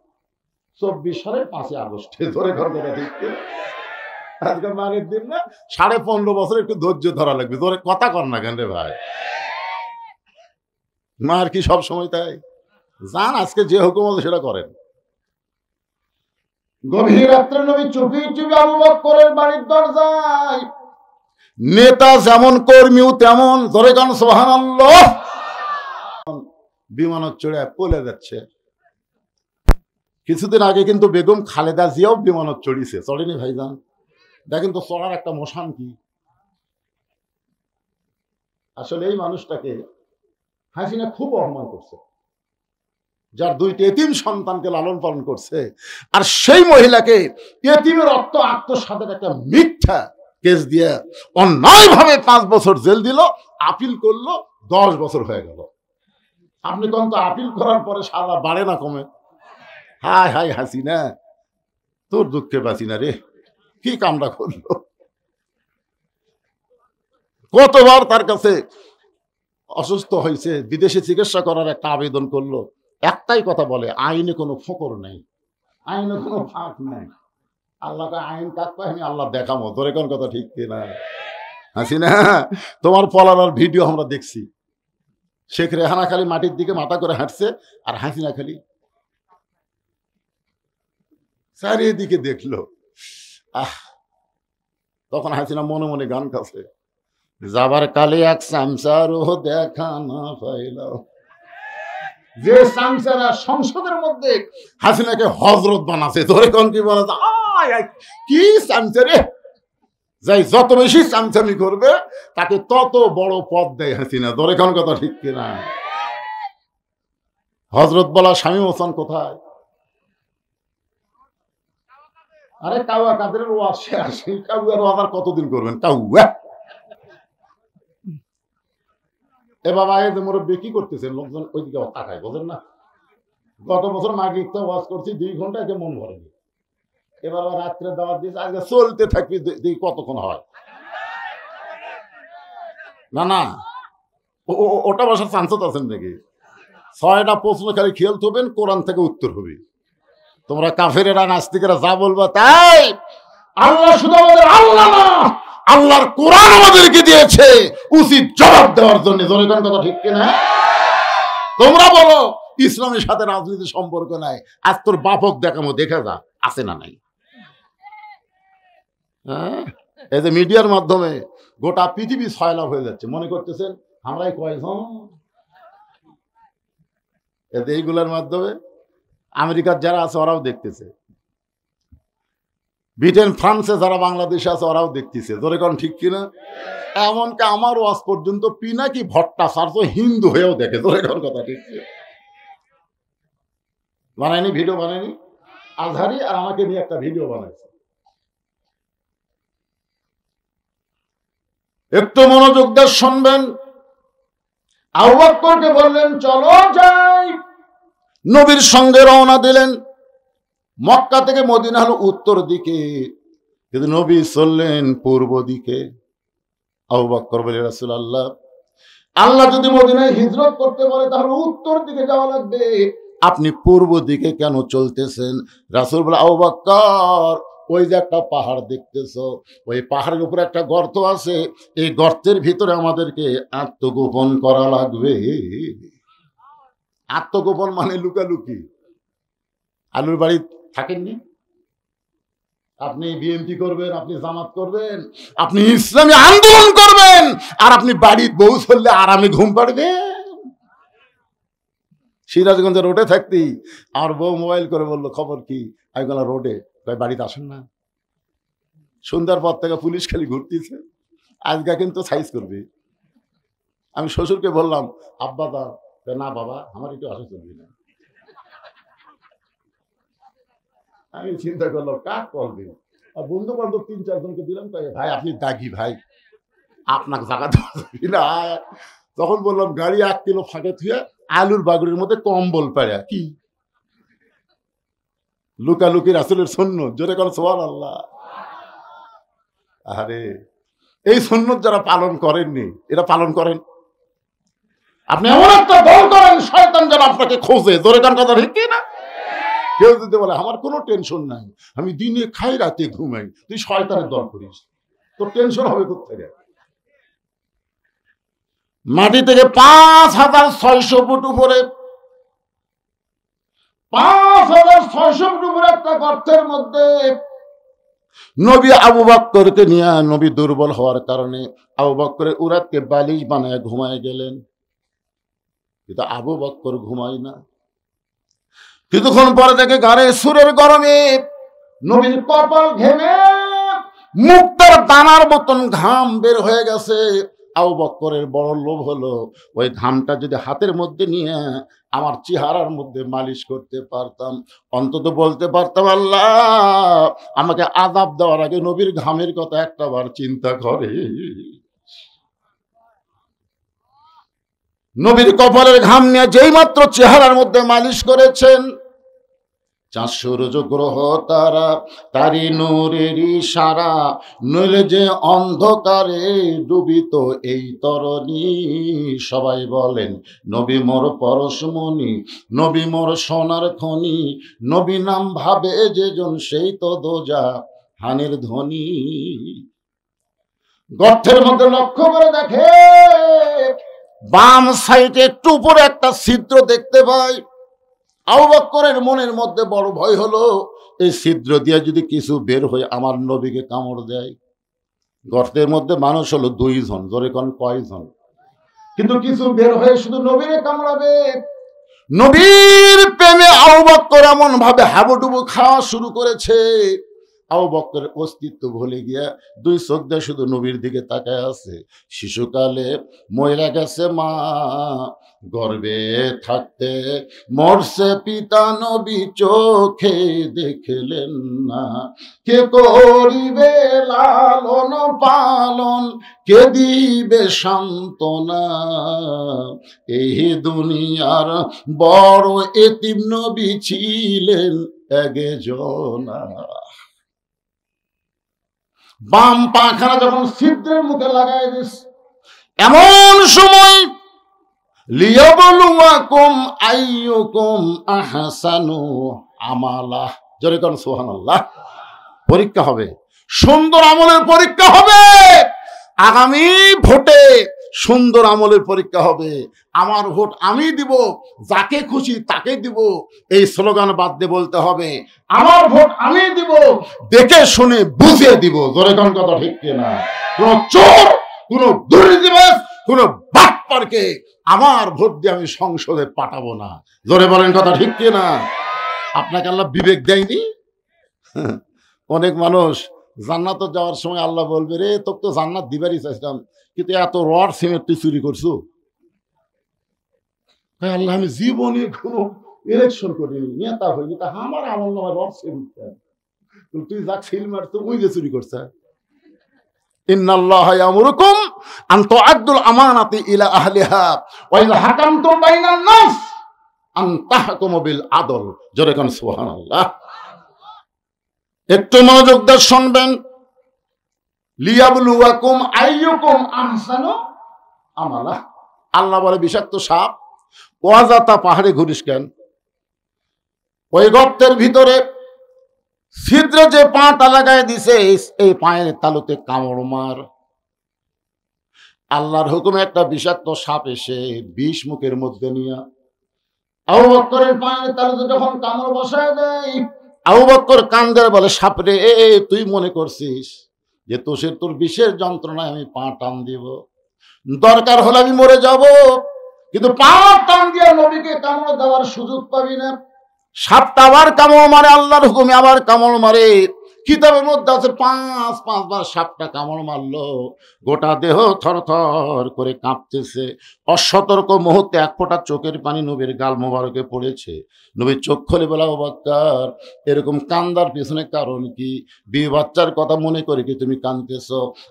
Speaker 1: 24 সালের 5 আগস্টে ধরে ঘর কথা ঠিক, আজকে মারের দিন না, 15.5 বছর একটু ধৈর্য ধরা লাগবে। ধরে কথা কর না কেন রে ভাই? মার কি সব সময় তাই? যান আজকে যে হুকুম আছে সেটা করেন। গভীর রাত্রে নবী চুপি চুপি আবু বকরের বাড়ির দরজায়, নেতা যেমন কর্মীও তেমন, ধরে গান সুবহানাল্লাহ, বিমানত চড়ে পলে যাচ্ছে। কিছুদিন আগে কিন্তু বেগম খালেদা জিয়াও বিমানত চড়িছে, চড়েনি ভাইজান? দেখেন তো চড়ার একটা মোশান কি। আসলে এই মানুষটাকে হাসিনা খুব অপমান করছে, যার 2টি এতিম সন্তানকে লালন পালন করছে, আর সেই মহিলাকে এতিমের অর্থ আত্মসাতের একটা মিথ্যা কেস দিয়ে অন্যায়ভাবে 5 বছর জেল দিল। আপিল করলো, 10 বছর হয়ে গেল। আপনি কোন তো আপিল করার পরে সাজা বাড়ে না কমে? হায় হায় হাসিনা, তোর দুঃখে বাঁচি না রে, কি কামটা করলো। কতবার তার কাছে অসুস্থ হয়েছে, বিদেশে চিকিৎসা করার একটা আবেদন করলো। একটাই কথা বলে, আইনে কোনো ফকর নেই, আইনে কোনো ফাঁক নেই। আল্লাহকে আইন কাক পাই আমি আল্লাহ দেখামো, তোর কোন কথা ঠিক না? হাসিনা তোমার পলানোর ভিডিও আমরা দেখছি। শেখ রেহানা খালি মাটির দিকে মাথা করে হাঁটছে, আর হাসিনা খালি চারিদিকে দেখলো, তখন হাসিনা মনে মনে গান কাছে, যাবার কালে এক চামচারও দেখা না পাইলাম। যে চামচারা সংসদের মধ্যে হাসিনাকে হজরত বানাছে, ধরে কোন কি বলা, কি চামচারে, যাই যত বেশি চামচামি করবে তাকে তত বড় পদ দেয় হাসিনা, ধরে কোন কথা ঠিক কিনা? হজরত বলা স্বামী হোসেন কোথায়? আরে কাউয়া কাদের ওয়াজ শেষ, কাউয়ার ওয়াজ আর কতদিন করবেন? কাউয়া এ বাবা, এ যে মুরব্বি কি করতেছেন, লোকজন ওইদিকে তাকায়, বোঝেন না? গত বছর মাগরিব তো ওয়াজ করছি 2 ঘন্টা, এতে মন ভরেনি। এবার আবার রাত্রে দাওয়াত দিয়েছে, আজকে চলতে থাকবি, দেখি কতক্ষণ হয়। না না, ওটা বসার চান্স আছেন নাকি? 6টা প্রশ্ন খালি খেয়াল থবেন, কোরআন থেকে উত্তর হবে। তোমরা কাফেরেরা নাস্তিকেরা যা বলবা তাই। আল্লাহ শুধু আমাদের আল্লাহ না, আল্লাহর কোরআন আমাদেরকে দিয়েছে উচিত জবাব দেওয়ার জন্য, জনগণ কথা ঠিক কিনা? তোমরা বলো ইসলামের সাথে রাজনীতির সম্পর্ক নাই, আজ তোর বাপক দেখামো, দেখা যা আছে না নাই। হ্যাঁ, এই যে মিডিয়ার মাধ্যমে গোটা পৃথিবী ছয়লাভ হয়ে যাচ্ছে, মনে করতেছেন আমরাই কয়জন। এতে এইগুলোর মাধ্যমে আমেরিকার যারা আছে ওরাও দেখতেছে, ব্রিটেন ফ্রান্সে যারা বাংলাদেশে আছে ওরাও দেখতেছে, ধরে কোন ঠিক কিনা? এমনকি আমার ওয়াজ পর্যন্ত পিনাকি ভট্টাচার্য হিন্দু হয়েও দেখে, ধরে কোন কথা ঠিক কিনা? বানায়নি, ভিডিও বানায়নি, আজহারি আর আমাকে নিয়ে একটা ভিডিও বানাইছে। একটু মনোযোগ দিয়ে শুনবেন। আবু বকরকে বললেন চলো যাই, নবীর সঙ্গে রওনা দিলেন। মক্কা থেকে মদিনা হলো উত্তর দিকে, কিন্তু নবী চললেন পূর্ব দিকে। আবু বকর বলে, রাসূলুল্লাহ, আল্লাহ যদি মদিনায় হিজরত করতে বলে তাহলে উত্তর দিকে যাওয়া লাগবে, আপনি পূর্ব দিকে কেন চলতেছেন? রাসূল বলে, আবু বকর, ওই যে একটা পাহাড় দেখতেছো, ওই পাহাড়ের উপরে একটা গর্ত আছে, এই গর্তের ভিতরে আমাদেরকে আত্মগোপন করা লাগবে। আত্মগোপন মানে লুকালুকি। আলুর বাড়ি থাকেননি? আপনি বিএনপি করবেন, আপনি জামাত করবেন, আপনি ইসলামী আন্দোলন করবেন, আর আপনি বাড়ির বউ চললে আরামে ঘুম পাড়বেন। সিরাজগঞ্জের রোডে থাকতি আর বউ মোবাইল করে বললো, খবর কি? আমি বললাম রোডে। বাড়িতে আসেন না? সন্ধ্যার পর থেকে পুলিশ খালি ঘুরতেছে, আজকে কিন্তু সাইজ করবে। আমি শ্বশুরকে বললাম, আব্বা দা, না বাবা আমার একটু আসা চলবি না। আমি চিন্তা করলাম কাক কল দিন, আর বন্ধু বান্ধব 3-4 জনকে দিলাম, ভাই আপনি দাগি ভাই, আপনাকে জায়গা দেওয়া না। তখন বললাম গাড়ি 1 কিলো ফাঁকে থুয়ে আলুর বাগুড়ির মধ্যে কম্বল পাড়া, কি লুকালুকি রাসূলের সুন্নাত, জোরে কোন সুবহানাল্লাহ। আরে এই সুন্নাত যারা পালন করেননি এরা পালন করেন। আপনি এমন একটা দল করেন শয়তান যেন আপনাকে খোঁজে, জোরে কোন কথা ঠিক না? কেউ যদি বলে আমার কোনো টেনশন নাই, আমি দিনে খাই রাতে ঘুমাই, তুই শয়তানের দল করিস, তোর টেনশন হবে কোথেকে? মাটি থেকে 5600 ফুট উপরে, 5600 ফুট উপরে একটা গর্তের মধ্যে নবী আবু বকরকে নিয়ে, নবী দুর্বল হওয়ার কারণে আবু বকরের উরাতকে বালিশ বানায় ঘুমায় গেলেন, কিন্তু আবু বকর ঘুমায় না। কিছুক্ষণ পরে দেখে গাড়ে সুরের গরমে নবীর কপাল ঘেমে মুক্তার দানার মতন ঘাম বের হয়ে গেছে। আবু বকরের বড় লোভ হলো ওই ঘামটা যদি হাতের মধ্যে নিয়ে আমার চেহারার মধ্যে মালিশ করতে পারতাম, অন্তত বলতে পারতাম আল্লাহ আমাকে আযাব দেওয়ার আগে নবীর ঘামের কথা একটাবার চিন্তা করে। নবীর কপালের ঘাম নিয়ে যেই মাত্র চেহারার মধ্যে মালিশ করেছেন, 4 সূর্য গ্রহ তারা তারি নূরের ইশারা, নইলে যে অন্ধকারে ডুবিত এই তরণী। সবাই বলেন নবী মোর পরশমণি, নবী মোর সোনার খনি, নবী নাম ভাবে যেজন সেই তো দোজা হানের ধ্বনি। গর্তের মধ্যে লক্ষ্য করে দেখে বাম সাইডে একটু উপরে একটা ছিদ্র দেখতে পাই। আবু বকরের মনের মধ্যে বড় ভয় হলো, এই ছিদ্র দিয়ে যদি কিছু বের হয়ে আমার নবীকে কামড় দেয়, গর্তের মধ্যে মানুষ হলো 2 জন, জোরে কোন কয়জন? কিন্তু কিছু বের হয়ে শুধু নবীরে কামড়াবে। নবীর প্রেমে আবু বকর এমন ভাবে হাবুডুবু খাওয়া শুরু করেছে, আবু বকরের অস্তিত্ব ভুলে গিয়া 2 চোখ দিয়ে শুধু নবীর দিকে তাকায় আছে। শিশুকালে মহিলা গেছে মা, গর্ভে থাকতে মরছে পিতা, নবী চোখে দেখলেন না। কে করিবে লালন পালন, কে দিবে সান্ত্বনা, এই দুনিয়ার বড় এতিম নবী ছিলেন একজনা। বাম পাখানা যখন ছিদ্রের মুখে লাগাই দিস, এমন সময় লিয়াবলুয়াকুম আইয়ুকুম আহসানু আমালা, জোরে কোন সুবহানাল্লাহ। পরীক্ষা হবে, সুন্দর আমলের পরীক্ষা হবে। আগামী ভোটে সুন্দর আমলের পরীক্ষা হবে। আমার ভোট আমি দিব, যাকে খুশি তাকে দিব, এই স্লোগান বাদ দিয়ে বলতে হবে আমার ভোট আমি দিব, দেখে শুনে বুঝিয়ে দিব। জোরে কোন কথা ঠিক কিনা? কোন চোর, কোন দুর্নীতিবাজ, কোন বাটপারকে আমার ভোট দিয়ে আমি সংসদে পাঠাবো না। জোরে বলেন কথা ঠিক কিনা? আপনাকে আল্লাহ বিবেক দেয়নি? অনেক মানুষ জান্নাতে যাওয়ার সময় আল্লাহ বলবে, রে তোকে তো জান্নাত দিবারই চাইছিলাম, কিন্তু এত রড সিমেন্ট তুই চুরি করছো। আল্লাহ আমি জীবনে কোনো ইলেকশন করিনি, নেতা হইনি, তা আমার আমল নামায় রড সিমেন্ট, তুই যা সিল মারতো ওই যে চুরি করছে। ইন্নাল্লাহা ইয়ামুরুকুম আন তুআদ্দুল আমানাতি ইলা আহলিহা ওয়া ইযা হাকামতুম বাইনান নাস আন তাহকুমু বিল আদল। জোরে কোন সুবহানাল্লাহ। একটু মনোযোগ দিয়ে শুনবেন। লিয়াবলুয়াকুম আইয়ুকুম আহসানু আমালা। আল্লাহ বলে বিষাক্ত সাপ ওয়াজাতা পাহাড়ে ঘুরিস কেন? ওই গর্তের ভিতরে ছিদ্রে যে পাটা লাগায় দিছে, এই পায়ের তালুতে কামড় মার। আল্লাহর হুকুমে একটা বিষাক্ত সাপ এসে বিষ মুখের মধ্যে নিয়ে আবু বকরের পায়ের তালুতে যখন কামড় বসায় দেয়, আবু বকর কান্দে বলে, সাপরে তুই মনে করছিস যে তোর বিষের যন্ত্রণায় আমি পা টান দিব? দরকার হলে আমি মরে যাব, কিন্তু পা টান দিয়ে নবীকে কামড় দেওয়ার সুযোগ পাবি না। সাপটা আবার কামড় মারে, আল্লাহর হুকুমে আবার কামড় মারে। কিতাবের মধ্যে আছে 5বার সাপটা কামড় মারলো, গোটা দেহ থরথর করে কাঁপতেছে। অসতর্ক মুহূর্তে 1 ফোঁটা চোখের পানি নবীর গাল মোবারকে পড়েছে। নবীর চোখ খুলে বলা, আবু বকর এরকম কান্দার পিছনে কারণ কি? বিয়ে বাচ্চার কথা মনে করে কি তুমি কাঁদতেছ?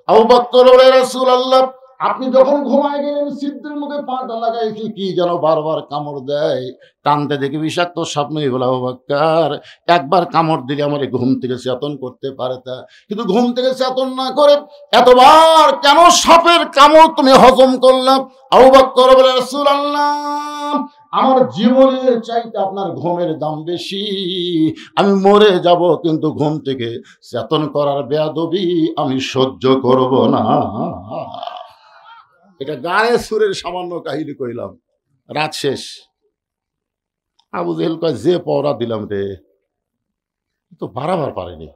Speaker 1: আবু বকর বলে, রাসূলুল্লাহ আপনি যখন ঘুমায় গেলেন ছিদ্রের মুখে পাটা লাগাইছি, কি যেন বারবার কামড় দেয়, টানতে দেখি বিষাক্ত স্বপ্ন। বলে, আবু বকর একবার কামড় দিলে আমার ঘুম থেকে চেতন করতে পারে, তা কিন্তু ঘুম থেকে চেতন না করে এতবার কেন সাপের কামড় তুমি হজম করলাম? আবু বকর বলে, রাসূলুল্লাহ আমার জীবনের চাইতে আপনার ঘুমের দাম বেশি। আমি মরে যাব, কিন্তু ঘুম থেকে চেতন করার বেয়াদবি আমি সহ্য করব না। এটা গায়ে সুরের সামান্য কাহিনী কইলাম। রাত শেষ। আবু জেহেল কয়, যে পওরা দিলাম রে, তো বাড়াবার পারেনি।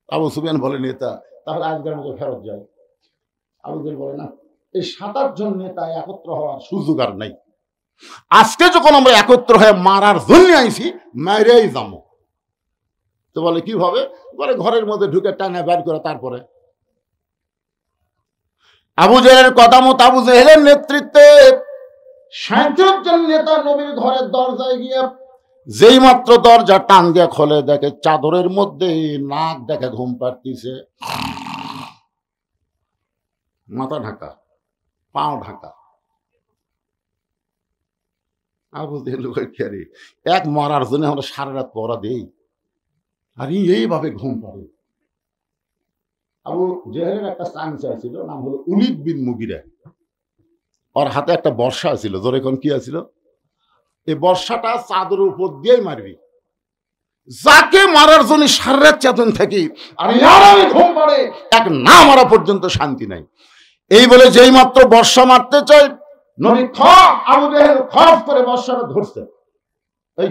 Speaker 1: আবু সুফিয়ান বলে, নেতা তাহলে আজকের মতো ফেরত যায়। আবু জেহেল বলে, না, এই 7-8 জন নেতা একত্র হওয়ার সুযোগ আর নাই। আজকে যখন আমরা একত্র হয়ে মারার জন্য আইছি, মাইরেই যাবো। তো বলে কিভাবে? বলে ঘরের মধ্যে ঢুকে টানা বের করে তারপরে। আবু জেহেলের কথা মতো আবু জেহেলের নেতৃত্বে 37 জন নেতা নবীর ঘরের দরজায় গিয়ে যেই মাত্র দরজা টান দিয়ে খোলে, দেখে চাদরের মধ্যে নাক দেখে ঘুম পাড়তিছে, মাথা ঢাকা, পাও ঢাকা। আবু জেহেল এক মরার জন্য আমরা সারা রাত পড়া দেই, আর এইভাবে ঘুম পাড়ে। আবু জেহেলের একটা চামচা ছিল, নাম হলো উলিদ বিন মুগিরা। ওর হাতে একটা বর্ষা ছিল, জোরে কোন কি আছিল? এই বর্ষাটা চাদরের উপর দিয়েই মারবি, যাকে মারার জন্য সারা রাত চেতন থাকি, আর আমি ঘুম পাড়ে, এক না মারা পর্যন্ত শান্তি নাই। এই বলে যেই মাত্র বর্ষা মারতে চাই, নবী আবু জেহেল খপ করে বর্ষাটা ধরছে। এই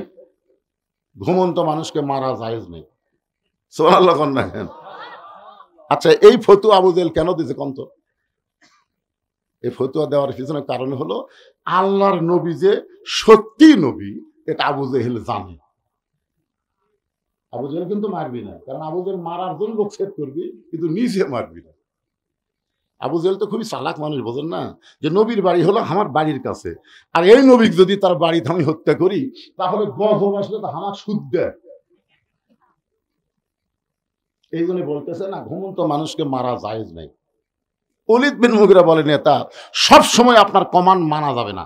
Speaker 1: ঘুমন্ত মানুষকে মারা জায়েজ নেই। সুবহানাল্লাহ না কেন? আচ্ছা, এই ফতুয়া আবু জেহেল কেন দিয়েছে কন্ত? এই ফতুয়া দেওয়ার পিছনে কারণ হলো আল্লাহর নবী যে সত্যি নবী এটা আবু জেহেল জানে। আবু জেহেল কিন্তু মারবি না, কারণ আবু জেহেল মারার জন্য লোক সেট করবি, কিন্তু নিজে মারবি না। আবু জেহেল তো খুবই চালাক মানুষ, বোঝেন না, যে নবীর বাড়ি হলো আমার বাড়ির কাছে, আর এই নবীকে যদি তার বাড়িতে আমি হত্যা করি তাহলে গজব আসলে তো আমার সুদ দেয়। এই জন্য বলতেছে না, ঘুমন্ত মানুষকে মারা জায়েজ নাই। ওলীদ বিন মুগীরা বলে, নেতা সব সময় আপনার কমান্ড মানা যাবে না।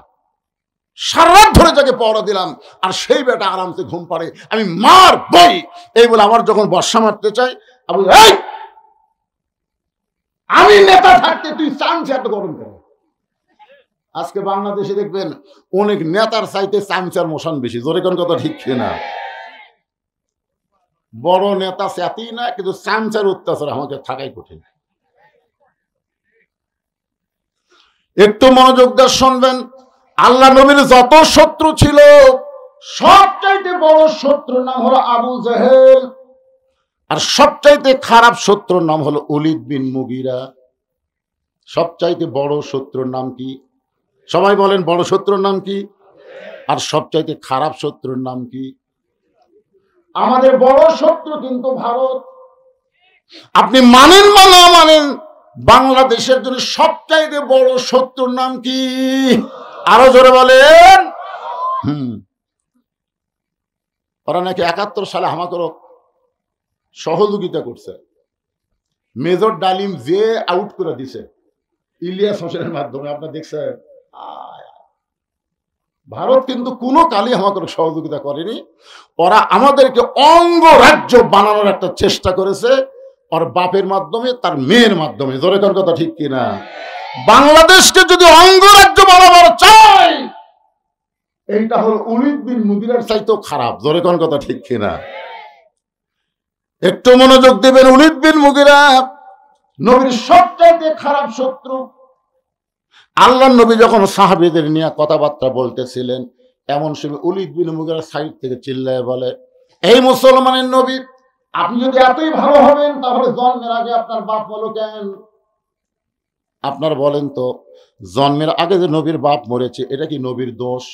Speaker 1: সারা রাত ধরে যাকে পহরা দিলাম আর সেই বেটা আরামসে ঘুম পাড়ে, আমি মার বই এই বলে আমার যখন বর্ষা মারতে চাই, আমি নেতা থাকতে তুই চামচে এত গরম কেন? আজকে বাংলাদেশে দেখবেন অনেক নেতার চাইতে চামচার মোশন বেশি। জোরে কোন কথা ঠিক না? বড় নেতা স্যাতি না, কিন্তু চামচার অত্যাচার আমাকে থাকাই কঠিন। একটু মনোযোগ দিয়ে শুনবেন, আল্লাহ নবীর যত শত্রু ছিল সবচাইতে বড় শত্রুর নাম হলো আবু জেহেল, আর সবচাইতে খারাপ শত্রুর নাম হলো ওলীদ বিন মুগীরা। সবচাইতে বড় শত্রুর নাম কি? সবাই বলেন, বড় শত্রুর নাম কি? আর সবচাইতে খারাপ শত্রুর নাম কি? আমাদের বড় শত্রু কিন্তু ভারত। আপনি মানেন বা না মানেন, বাংলাদেশের জন্য সবচাইতে বড় শত্রুর নাম কি? আরো জোরে বলেন। ওরা নাকি 71 সালে আমাকে সহযোগিতা করছে। মেজর ডালিম যে আউট করে দিছে ইলিয়াস হোসেনের মাধ্যমে, আপনার দেখছেন। ভারত কিন্তু কোনো কালই আমাকে সহযোগিতা করেনি। ওরা আমাদেরকে অঙ্গরাজ্য বানানোর একটা চেষ্টা করেছে, ওর বাপের মাধ্যমে, তার মেয়ের মাধ্যমে। জোরে কোন কথা ঠিক কিনা? বাংলাদেশকে যদি অঙ্গরাজ্য বানাবার চাই, এইটা হলো ওলীদ বিন মুগীরার চাইতেও খারাপ। জোরে কোন কথা ঠিক কিনা? একটু মনোযোগ দেবেন। ওলীদ বিন মুগীরা নবীর সবচাইতে খারাপ শত্রু। আল্লাহর নবী যখন সাহাবীদের নিয়ে কথাবার্তা বলতেছিলেন, এমন সময় ওলীদ বিন মুগীরা সাইড থেকে চিল্লায় বলে, এই মুসলমানের নবী, আপনি যদি এতই ভালো হবেন তাহলে জন্মের আগে আপনার বাপ বলো কেন? আপনার বলেন তো, জন্মের আগে যে নবীর বাপ মরেছে এটা কি নবীর দোষ?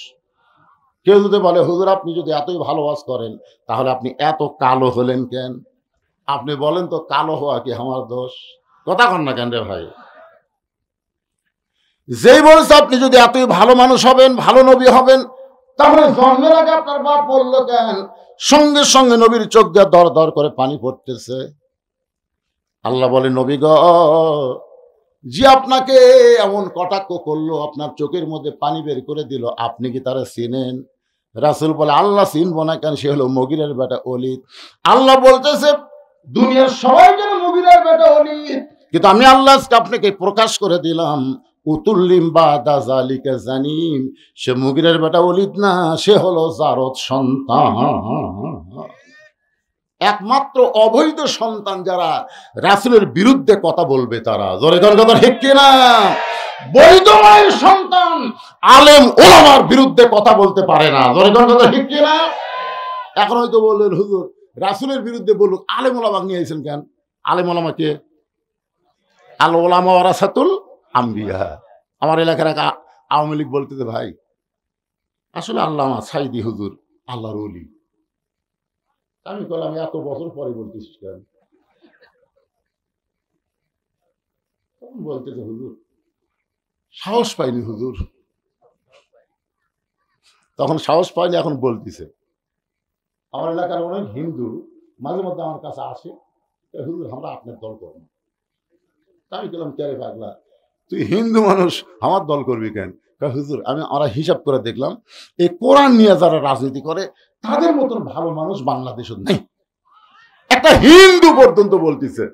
Speaker 1: কেউ যদি বলে, হুজুর আপনি যদি এতই ভালো ওয়াজ করেন তাহলে আপনি এত কালো হলেন কেন? আপনি বলেন তো, কালো হওয়া কি আমার দোষ? কথা কন না কেন রে ভাই? যেই বলছে আপনি যদি এতই ভালো মানুষ হবেন, ভালো নবী হবেন, তাহলে জন্মের আগে আপনার বাপ বললো কেন? সঙ্গে সঙ্গে নবীর চোখ দিয়ে দর দর করে পানি পড়তেছে। আল্লাহ বলে, নবী গো, যে আপনাকে এমন কটাক্ষ করলো, আপনার চোখের মধ্যে পানি বের করে দিল, আপনি কি তারা চিনেন? রাসূল বলে, আল্লাহ চিনবো না কেন? সে হলো মুগীরার বেটা ওলীদ। আল্লাহ বলতেছে, দুনিয়ার সবাই যেন মুগীরার বেটা ওলীদ, কিন্তু আমি আল্লাহ আপনাকে প্রকাশ করে দিলাম, উতুল্লিম বাদা জালিকা জানিম, সে মুগীরার বেটা ওলীদ না, সে হলো জারদ সন্তান। একমাত্র অবৈধ সন্তান যারা রাসূলের বিরুদ্ধে কথা বলবে তারা। জোরে কথা ঠিক কিনা? বৈধ মায়ের সন্তান আলেম ওলামার বিরুদ্ধে কথা বলতে পারে না। জোরে কথা ঠিক কিনা? এখন হয়তো বললেন, হুজুর রাসূলের বিরুদ্ধে বলুক, আলেম ওলামা নিয়ে আইছেন কেন? আলেম ওলামা কে? আল ওলামা ওয়ারাসাতুল আম্বিয়া। আমার এলাকার এক আওয়ামী লীগ বলতেছে, ভাই আসলে আল্লামা সাইদি হুজুর আল্লাহর ওলি। আমি বললাম, এত বছর পরে বলতেছিস কেন? বলতেছে, হুজুর সাহস পাইনি হুজুর। তখন সাহস পাইনি, এখন বলতেছে। আমার এলাকার অনেক হিন্দু মাঝে মধ্যে আমার কাছে আসে, হুজুর আমরা আপনার দল করব না। আমি বললাম, কে রে পাগলা, তুই হিন্দু মানুষ আমার দল করবি কেন? হুজুর আমরা হিসাব করে দেখলাম, এই কোরআন নিয়ে যারা রাজনীতি করে তাদের মতন ভালো মানুষ বাংলাদেশে নেই। একটা হিন্দু পর্যন্ত বলতেছে,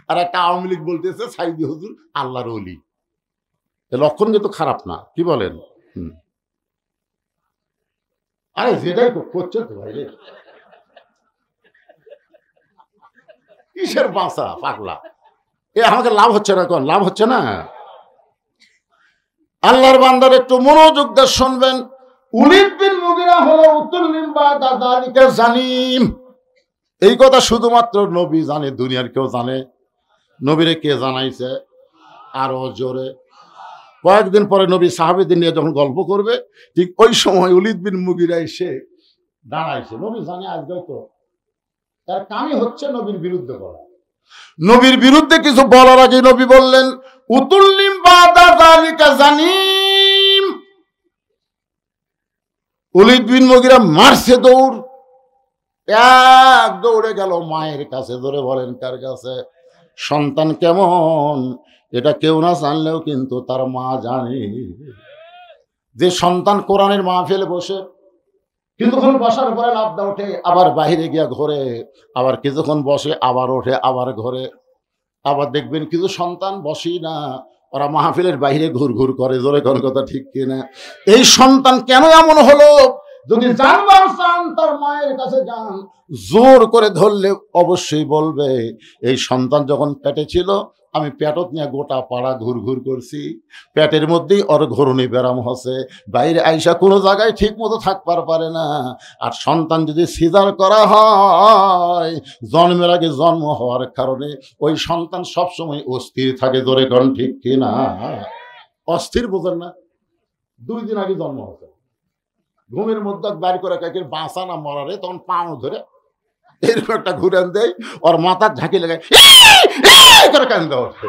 Speaker 1: আর একটা আওয়ামী লীগ বলতেছে সাইদি হুজুর আল্লাহর ওলি। লক্ষণ কিন্তু খারাপ না, কি বলেন? আরে যেটাই করছে তো ভাই, কিসের বাঁচা পাগলা? এ আমাকে লাভ হচ্ছে না, কোন লাভ হচ্ছে না? আল্লাহর বান্দার একটু মনোযোগ দিয়ে শুনবেন। ওলীদ বিন মুগীরা হলো উতুল্লিম বাদা যালিকা জানিম। এই কথা শুধুমাত্র নবী জানে, দুনিয়ার কেউ জানে? নবীরে কে জানাইছে? আরো জোরে। কয়েকদিন পরে নবী সাহাবীদের নিয়ে যখন গল্প করবে, ঠিক ওই সময় ওলীদ বিন মুগীরা এসে দাঁড়াইছে। নবী জানে আজকে তো তার কামই হচ্ছে নবীর বিরুদ্ধে বলা। নবীর বিরুদ্ধে কিছু বলার আগে নবী বললেন উতুল্লিম বাদা যালিকা জানিম। ওলীদ বিন মুগীরা মারছে দৌড়, এক দৌড়ে গেল মায়ের কাছে। ধরে বলেন কার কাছে? সন্তান কেমন এটা কেউ না জানলেও কিন্তু তার মা জানে। যে সন্তান কোরআনের মাহফিলে বসে কিছুক্ষণ বসার পরে লাফদা ওঠে, আবার বাইরে গিয়া ঘরে, আবার কিছুক্ষণ বসে আবার ওঠে, আবার ঘরে। আবার দেখবেন কিছু সন্তান বসেই না, ওরা মাহফিলের বাইরে ঘুর ঘুর করে। জোরে কোন কথা ঠিক কিনা? এই সন্তান কেন এমন হলো? যদি জানবার চান তার মায়ের কাছে যান, জোর করে ধরলে অবশ্যই বলবে এই সন্তান যখন পেটে ছিল আমি পেটত নিয়ে গোটা পাড়া ঘুর ঘুর করছি, পেটের মধ্যেই ওর ঘূর্ণি ব্যারাম হচ্ছে, বাইরে আইসা কোনো জায়গায় ঠিক মতো থাকবার পারে না। আর সন্তান যদি সিজার করা হয়, জন্মের আগে জন্ম হওয়ার কারণে ওই সন্তান সবসময় অস্থির থাকে। ধরে কোন ঠিক কিনা? অস্থির বোঝেন না? 2 দিন আগে জন্ম হচ্ছে, ঘুমের মধ্যে বাইর করে কাকের বাঁচা না মরারে, তখন পাও ধরে এরকম একটা ঘুরান দেয়, ওর মাথার ঝাঁকি লাগায় করে কান্দা ওঠে।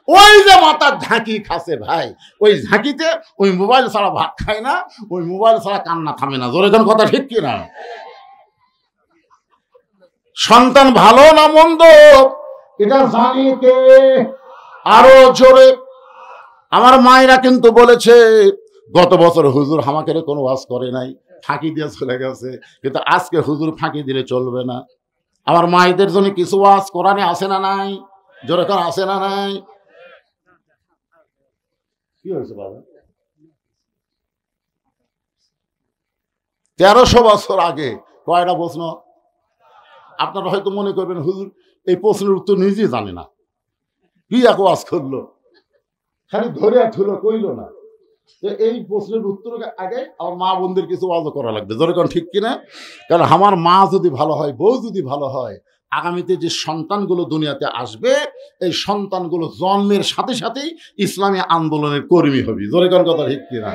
Speaker 1: ওই যে মাথার ঝাঁকি খাসে ভাই, ওই ঝাঁকিতে ওই মোবাইল ছাড়া ভাত খায় না, ওই মোবাইল ছাড়া কান্না থামে না। জোরে কোন কথা ঠিক কিনা? সন্তান ভালো না মন্দ এটা জানি কে? আরো জোরে। আমার মায়েরা কিন্তু বলেছে গত বছর হুজুর আমাকে কোনো ওয়াজ করে নাই, ফাঁকি দিয়ে চলে গেছে, কিন্তু আজকে হুজুর ফাঁকি দিলে চলবে না। আমার মায়েদের জন্য কিছু ওয়াজ কোরআনে আছে না নাই? জোরে কোন আছে না নাই? কি হয়েছে বাবা? 1300 বছর আগে কয়টা প্রশ্ন? আপনারা হয়তো মনে করবেন হুজুর এই প্রশ্নের উত্তর নিজে জানে না, কি এক ওয়াজ করলো, খালি ধরে ঠুলো কইল না। এই প্রশ্নের উত্তর আগে আমার মা বোনদের কিছু ওয়াজ করা লাগবে। জোরে কোন ঠিক কিনা? কারণ আমার মা যদি ভালো হয়, বউ যদি ভালো হয়, আগামীতে যে সন্তানগুলো দুনিয়াতে আসবে এই সন্তানগুলো জন্মের সাথে সাথেই ইসলামী আন্দোলনের কর্মী হবে। জোরে কোন কথা ঠিক কিনা?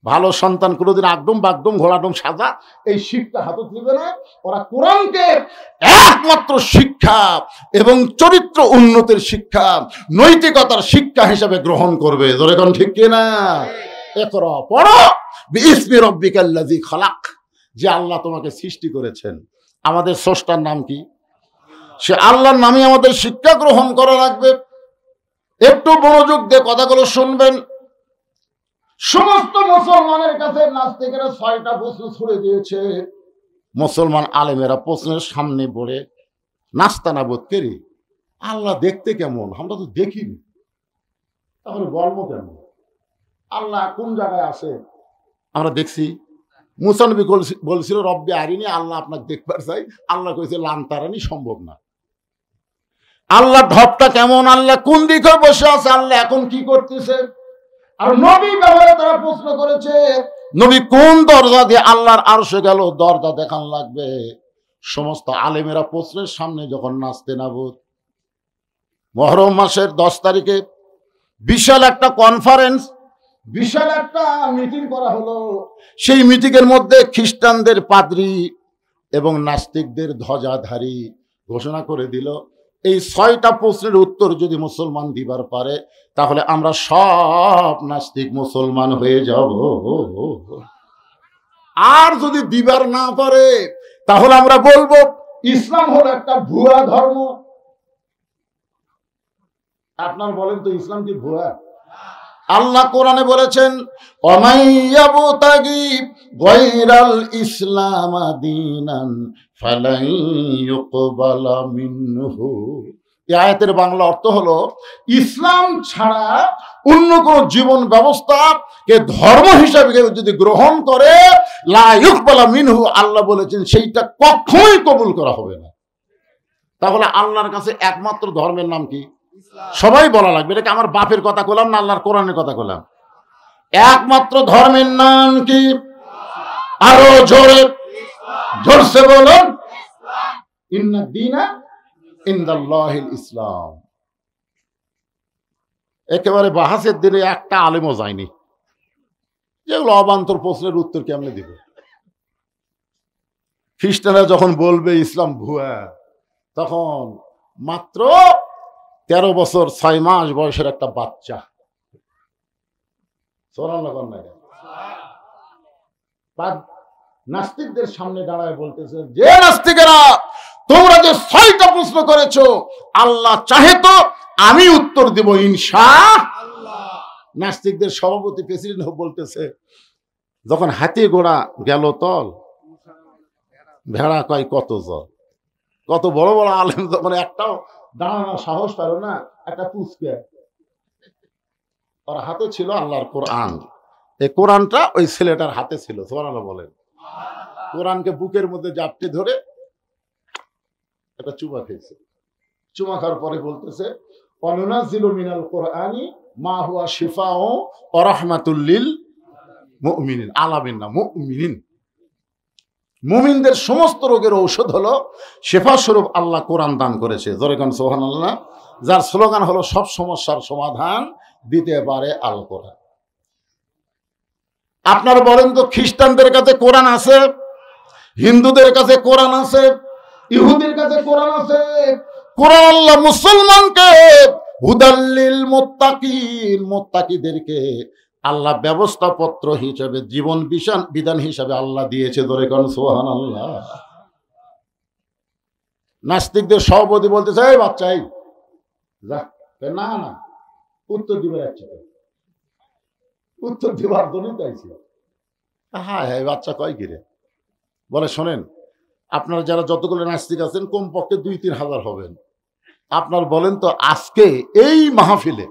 Speaker 1: ভালো সন্তান কোনোদিন একদম বাগদম ঘোড়াডম সাজা এই শিক্ষা হাতত নেবে না। ওরা কোরআনকে একমাত্র শিক্ষা এবং চরিত্র উন্নতির শিক্ষা, নৈতিকতার শিক্ষা হিসাবে গ্রহণ করবে। জোরে কোন ঠিক কিনা? ইকরা পড়ো বিইসমি রাব্বিকাল্লাযী খালাক। যে আল্লাহ তোমাকে সৃষ্টি করেছেন, আমাদের স্রষ্টার নাম কি? সে আল্লাহর নামে আমাদের শিক্ষা গ্রহণ করা লাগবে। একটু মনোযোগ দিয়ে কথাগুলো শুনবেন। সমস্ত মুসলমানের কাছে নাস্তিকেরা 6টা প্রশ্ন ছুড়ে দিয়েছে। মুসলমান আলেমেরা প্রশ্নের সামনে পড়ে নাস্তানাবোধ করি, আল্লাহ দেখতে কেমন আমরা তো দেখিনি, তাহলে বলবো কেমন? আল্লাহ কোন জায়গায় আছে আমরা দেখছি? মুসা নবী বলছিল রব্বি আরিনি, আল্লাহ আপনাকে দেখবার চাই। আল্লাহ কইছে লান্তারানি, সম্ভব না। আল্লাহ ঢপটা কেমন, আল্লাহ কোন দিকে বসে আছে, আল্লাহ এখন কি করতেছে? আর নবী ব্যাপারে তারা প্রশ্ন করেছে নবী কোন দরজা দিয়ে আল্লাহর আরশে গেল, দরজা দেখান লাগবে। সমস্ত আলেমেরা প্রশ্নের সামনে যখন নাচতে নাবুদ, মুহররম মাসের 10 তারিখে বিশাল একটা কনফারেন্স, বিশাল একটা মিটিং করা হলো। সেই মিটিংয়ের মধ্যে খ্রিস্টানদের পাদ্রী এবং নাস্তিকদের ধ্বজাধারী ঘোষণা করে দিল এই 6টা প্রশ্নের উত্তর যদি মুসলমান দিবার পারে তাহলে আমরা সব নাস্তিক মুসলমান হয়ে যাব, আর যদি দিবার না পারে তাহলে আমরা বলবো ইসলাম হলো একটা ভুয়া ধর্ম। আপনার বলেন তো ইসলাম কি ভুয়া? আল্লাহ কোরআনে বলেছেন অমাইয়াবতাগি গায়রাল ইসলাম দীনান ফালাই ইউকবালা মিনহু। এই আয়াতের বাংলা অর্থ হলো ইসলাম ছাড়া অন্য কোন জীবন ব্যবস্থাকে ধর্ম হিসাবে কেউ যদি গ্রহণ করে লা ইউকবালা মিনহু, আল্লাহ বলেছেন সেইটা কখনোই কবুল করা হবে না। তাহলে আল্লাহর কাছে একমাত্র ধর্মের নাম কি? সবাই বলা লাগবে। এটা কি আমার বাপের কথা বললাম না আল্লাহর কোরআনের কথা বললাম? একমাত্র ধর্মের নাম কি? আরো জোরে জোরসে বলুন, ইন্না দীনা ইনদাল্লাহিল ইসলাম। একেবারে বাহাসের দিনে একটা আলেমও যায়নি, যেগুলো অবান্তর প্রশ্নের উত্তর কেমনে দিবে। খ্রিস্টানরা যখন বলবে ইসলাম ভুয়া, তখন মাত্র 13 বছর 6 মাস বয়সের একটা বাচ্চা নাস্তিকদের সামনে দাঁড়ায় বলতেছে, যে নাস্তিকেরা তোমরা যে 6টা প্রশ্ন করেছো, আল্লাহ চাহে তো আমি উত্তর দেব ইনশাআল্লাহ। নাস্তিকদের সভাপতি প্রেসিডেন্ট বলতেছে, যখন হাতি ঘোড়া গেল তল, ভেড়া কয় কত জল। কত বড় বড় আলেম যখন একটাও দাঁড়ানোর সাহস পারো না, একটা পুচকে ওর হাতে ছিল আল্লাহর কোরআন। এই কোরআনটা ওই ছেলেটার হাতে ছিল। সুবহানাল্লাহ বলেন। কোরআনকে বুকের মধ্যে জাপটে ধরে একটা চুমা খেয়েছে। চুমা খাওয়ার পরে বলতেছে, অনুনাজিলু মিনাল কোরআনি মা হুয়া শিফাউ ওয়া রাহমাতুল লিল মুমিনিন। আলামিন না, মুমিনিন। মুমিনদের সমস্ত রোগের ঔষধ হলো শেফা স্বরূপ আল্লাহ কোরআন দান করেছে। জোরে কোন সুবহানাল্লাহ। যার স্লোগান হলো সব সমস্যার সমাধান দিতে পারে আল কোরআন। আপনারা বলেন তো, খ্রিস্টানদের কাছে কোরআন আছে, হিন্দুদের কাছে কোরআন আছে, ইহুদির কাছে কোরআন আছে। কোরআন আল্লাহ মুসলমানকে হুদাল্লিল মুত্তাকিন, মুত্তাকিদেরকে আল্লাহ ব্যবস্থাপত্র হিসেবে, জীবন বিধান হিসাবে আল্লাহ দিয়েছে। ধরে কোন সুবহানাল্লাহ। নাস্তিকদের সভাপতি বলতেছে, এই বাচ্চা এই যা, না না উত্তর দিবার আছে, উত্তর দিবার জন্য চাইছি। হ্যাঁ হ্যাঁ, বাচ্চা কয় কিরে বলে, শোনেন আপনারা যারা যতগুলো নাস্তিক আছেন কমপক্ষে 2-3 হাজার হবেন। আপনার বলেন তো, আজকে এই মাহফিলে,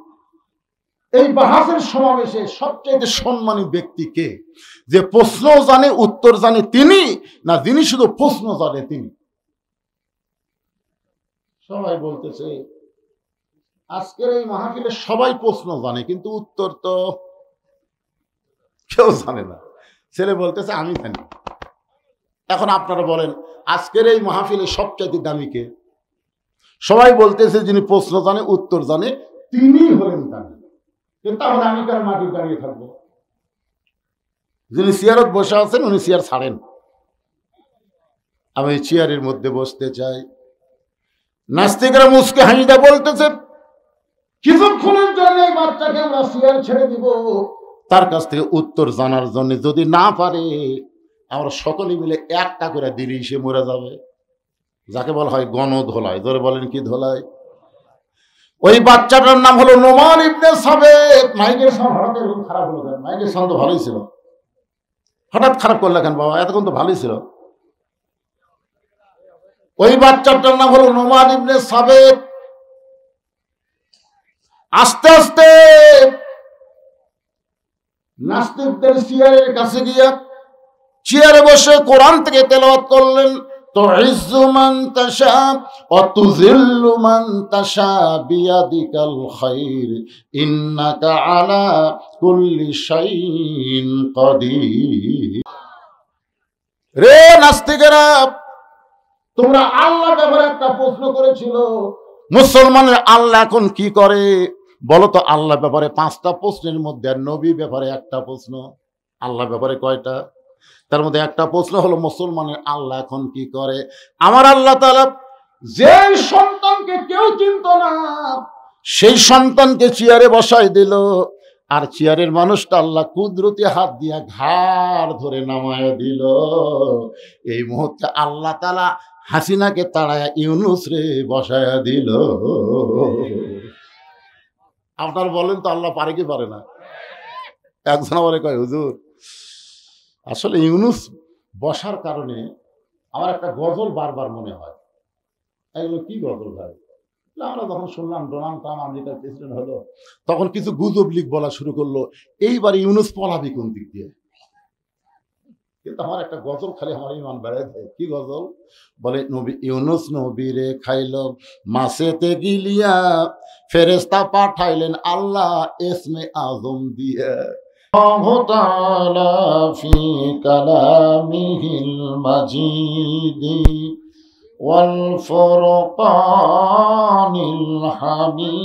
Speaker 1: এই বাহাসের সমাবেশে সবচেয়ে সম্মানী ব্যক্তি কে? যে প্রশ্ন জানে উত্তর জানে তিনি, না যিনি শুধু প্রশ্ন জানে তিনি? সবাই বলতেছে আজকের এই মাহফিলে সবাই প্রশ্ন জানে, কিন্তু উত্তর তো কেউ জানে না। ছেলে বলতেছে আমি জানি। এখন আপনারা বলেন, আজকের এই মাহফিলে সবচেয়ে দামি কে? সবাই বলতেছে যিনি প্রশ্ন জানে উত্তর জানে তিনি হলেন দামি। তাহলে আমি কার মাটি দাঁড়িয়ে থাকবো? যিনি চেয়ারত বসে আছেন উনি চেয়ার ছাড়েন, আমি চেয়ারের মধ্যে বসতে চাই। নাস্তিকরা মুসকে হাসিটা বলতেছে, কিছুক্ষণের জন্য এই বাচ্চাকে আমরা চেয়ার ছেড়ে দিব, তার কাছ থেকে উত্তর জানার জন্য। যদি না পারে আমরা সকলে মিলে একটা করে দিলি সে মরে যাবে। যাকে বলা হয় গণধোলাই। ধরে বলেন কি ধোলাই? ওই বাচ্চাটার নাম হলো নোমান ইবনে সাবেত। মাইকের সাউন্ড হঠাৎ এরকম খারাপ হলো কেন? মাইকের সাউন্ড তো ভালোই ছিল, হঠাৎ খারাপ করলে কেন বাবা? এতক্ষণ তো ভালোই ছিল। ওই বাচ্চাটার নাম হলো নোমান ইবনে সাবেত। আস্তে আস্তে নাস্তিকদের চেয়ারের কাছে গিয়ে চেয়ারে বসে কোরআন থেকে তেলাওয়াত করলেন। তুইজ্জু মান তাশা ওয়া তুযিল্লু মান তাশা বিয়াদিকাল খায়র ইন্নাকা আলা কুল্লি শাইইন কাদির। রে নাস্তিকেরা, তোমরা আল্লাহ ব্যাপারে একটা প্রশ্ন করেছিল। মুসলমানের আল্লাহ এখন কি করে বলো তো? আল্লাহ ব্যাপারে 5টা প্রশ্নের মধ্যে আর নবী ব্যাপারে একটা প্রশ্ন। আল্লাহ ব্যাপারে কয়টা? তার মধ্যে একটা প্রশ্ন হলো মুসলমানের আল্লাহ এখন কি করে। আমার আল্লাহ তাআলা যে সন্তানকে কেউ চিনত না সেই সন্তানকে চেয়ারে বসাই দিল, আর চেয়ারের মানুষটা আল্লাহ কুদরতি হাত দিয়া ঘাড় ধরে নামায় দিল। এই মুহূর্তে আল্লাহ তাআলা হাসিনাকে তাড়ায়া ইউনুস রে বসায়া দিল। আপনার বলেন তো আল্লাহ পারে কি পারে না? একজন আমারে কয়, হুজুর আসলে ইউনুস বসার কারণে আমার একটা গজল বারবার মনে হয়। এগুলো কি গজল ভাই? আমরা যখন শুনলাম ডোনাল্ড ট্রাম্প আমেরিকার প্রেসিডেন্ট হলো, তখন কিছু গুজব লিক বলা শুরু করলো, এইবার ইউনুস পলাবি কোন দিক দিয়ে। কিন্তু আমার একটা গজল খালি আমার ইমান বেড়ায় দেয়। কি গজল? বলে, নবী ইউনুস নবীরে খাইল মাছেতে গিলিয়া, ফেরেশতা পাঠাইলেন আল্লাহ এসমে আজম দিয়া। الله تعالى في كلامه المجيد والفرقان الحميد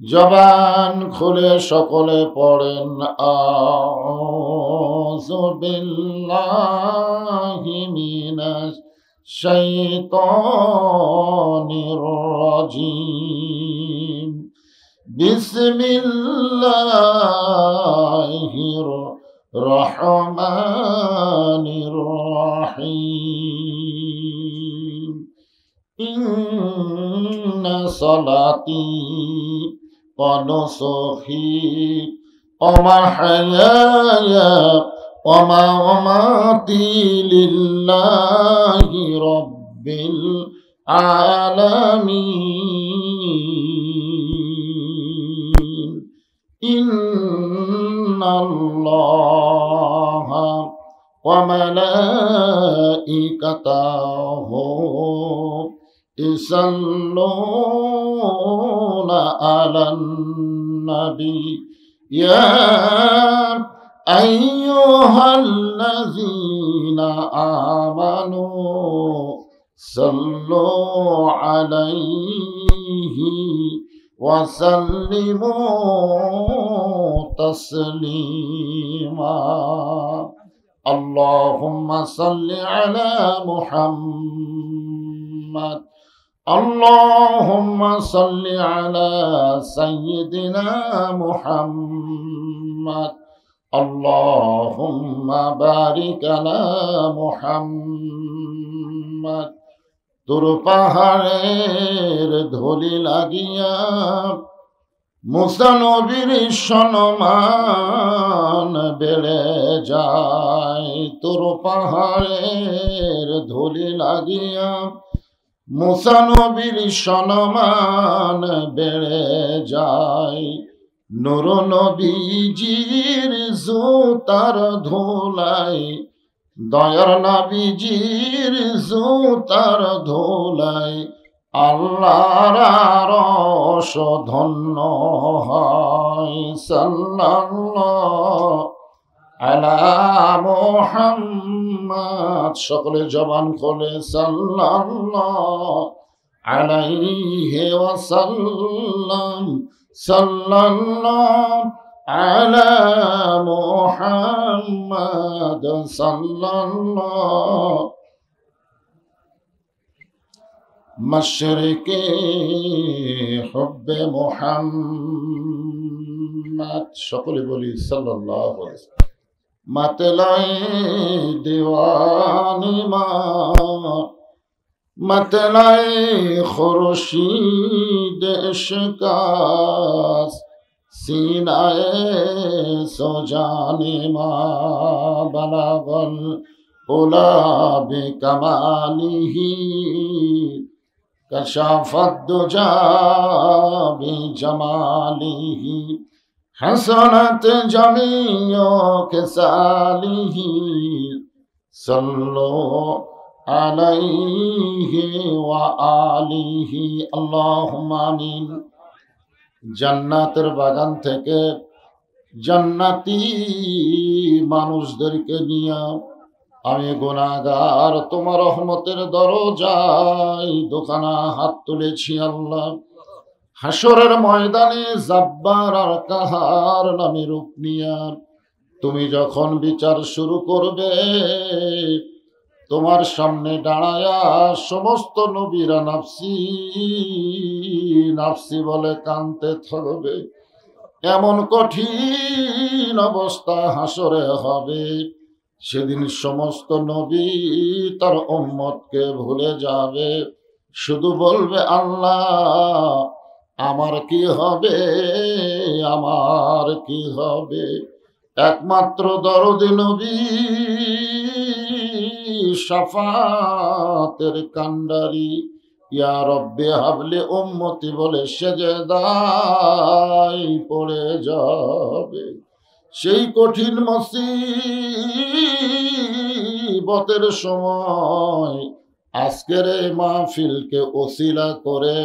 Speaker 1: জবান খুলে সকলে পড়েন আউযু বিল্লাহি মিনাশ শাইতানির রাজিম বিসমিল্লাহির রহমানির রহিম ইন্না সালাতি ওয়া নুসুকি ওয়া মাহইয়ায়া ওয়া মামাতি লিল্লাহি রাব্বিল আলামিন ইন্নাল্লাহা ওয়া মালাইকাতাহু ইসাল্লুনা আলান নবী ইয়া আইয়ুহাল্লাযীনা আমানু সাল্লু আলাইহি ওয়া সাল্লিমু তাসলিমা আল্লাহুম্মা সাল্লি আলা মুহাম্মাদ আল্লাহুম্মা সাল্লি আলা সাইয়্যিদিনা মুহাম্মাদ আল্লাহুম্মা বারিক আলা মুহাম্মাদ তোর পাহাড়ের ধুলি লাগিয়া মুসা নবীর সম্মান বেড়ে যায় তোর পাহাড়ের ধুলি লাগিয়া মুসা নবীর সম্মান বেড়ে যায় নূর নবীজির জুতার ধুলাই দয়ার নবীজির জুতার ধুলাই আল্লাহর আরশ ধন্য হয় সাল্লাল্লাহু আলা মুহাম্মাদ সকলে জবান খোলে সাল্লাল্লাহু আলাইহি ওয়াসাল্লাম সাল্লাল্লাহু আলা মুহাম্মাদ সাল্লাল্লাহু মশরিকে হুব্বে মুহাম্মাদ সকলে বলি সাল্লাল্লাহু আলাইহি ওয়াসাল্লাম मतलाई दीवानी माँ मतलाई खुर्शीद इश्कास सीनाए सो जाने माँ बलागल उला बिकमालिही कशाफत दुजा बिजमालिही हसनत जमीओ के सालिही सल्लो अलैहि व आलिहि अल्लाहुम्मा आमीन জান্নাতের বাগান থেকে জান্নাতি মানুষদেরকে নিয়ে আমি গুনাহগার তোমার রহমতের দরজায় দোকানা হাত তুলেছি আল্লাহ হাসরের ময়দানে জাব্বার আর কাহার নামে রূপ নিয়া তুমি যখন বিচার শুরু করবে তোমার সামনে দাঁড়ায়া সমস্ত নবীরা নাফসি নাফসি বলে কাঁদতে থাকবে এমন কঠিন অবস্থা হাসরে হবে সেদিন সমস্ত নবী তার উম্মতকে ভুলে যাবে শুধু বলবে আল্লাহ আমার কি হবে আমার কি হবে একমাত্র দরদি নবী শাফাতের কান্ডারি ইয়া রব্বে হাবলে উম্মতি বলে সেজদায় পড়ে যাবে সেই কঠিন মুসিবতের সময় আজকের এই মাহফিলকে ওসিলা করে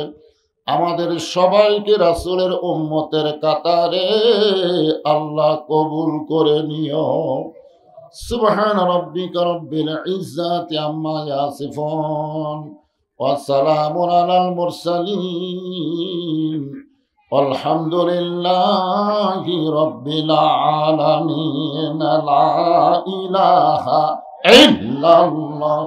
Speaker 1: আমাদের সবাইকে রাসূলের উম্মতের কাতারে আল্লাহ কবুল করে নিও। সুবহান রাব্বিকা রব্বিল ইজ্জাতি আম্মা ইয়াসিফুন ওয়া সালামুন আলাল মুরসালিন আলহামদুলিল্লাহি রাব্বিল আলামিন। লা ইলাহা ইল্লাল্লাহ।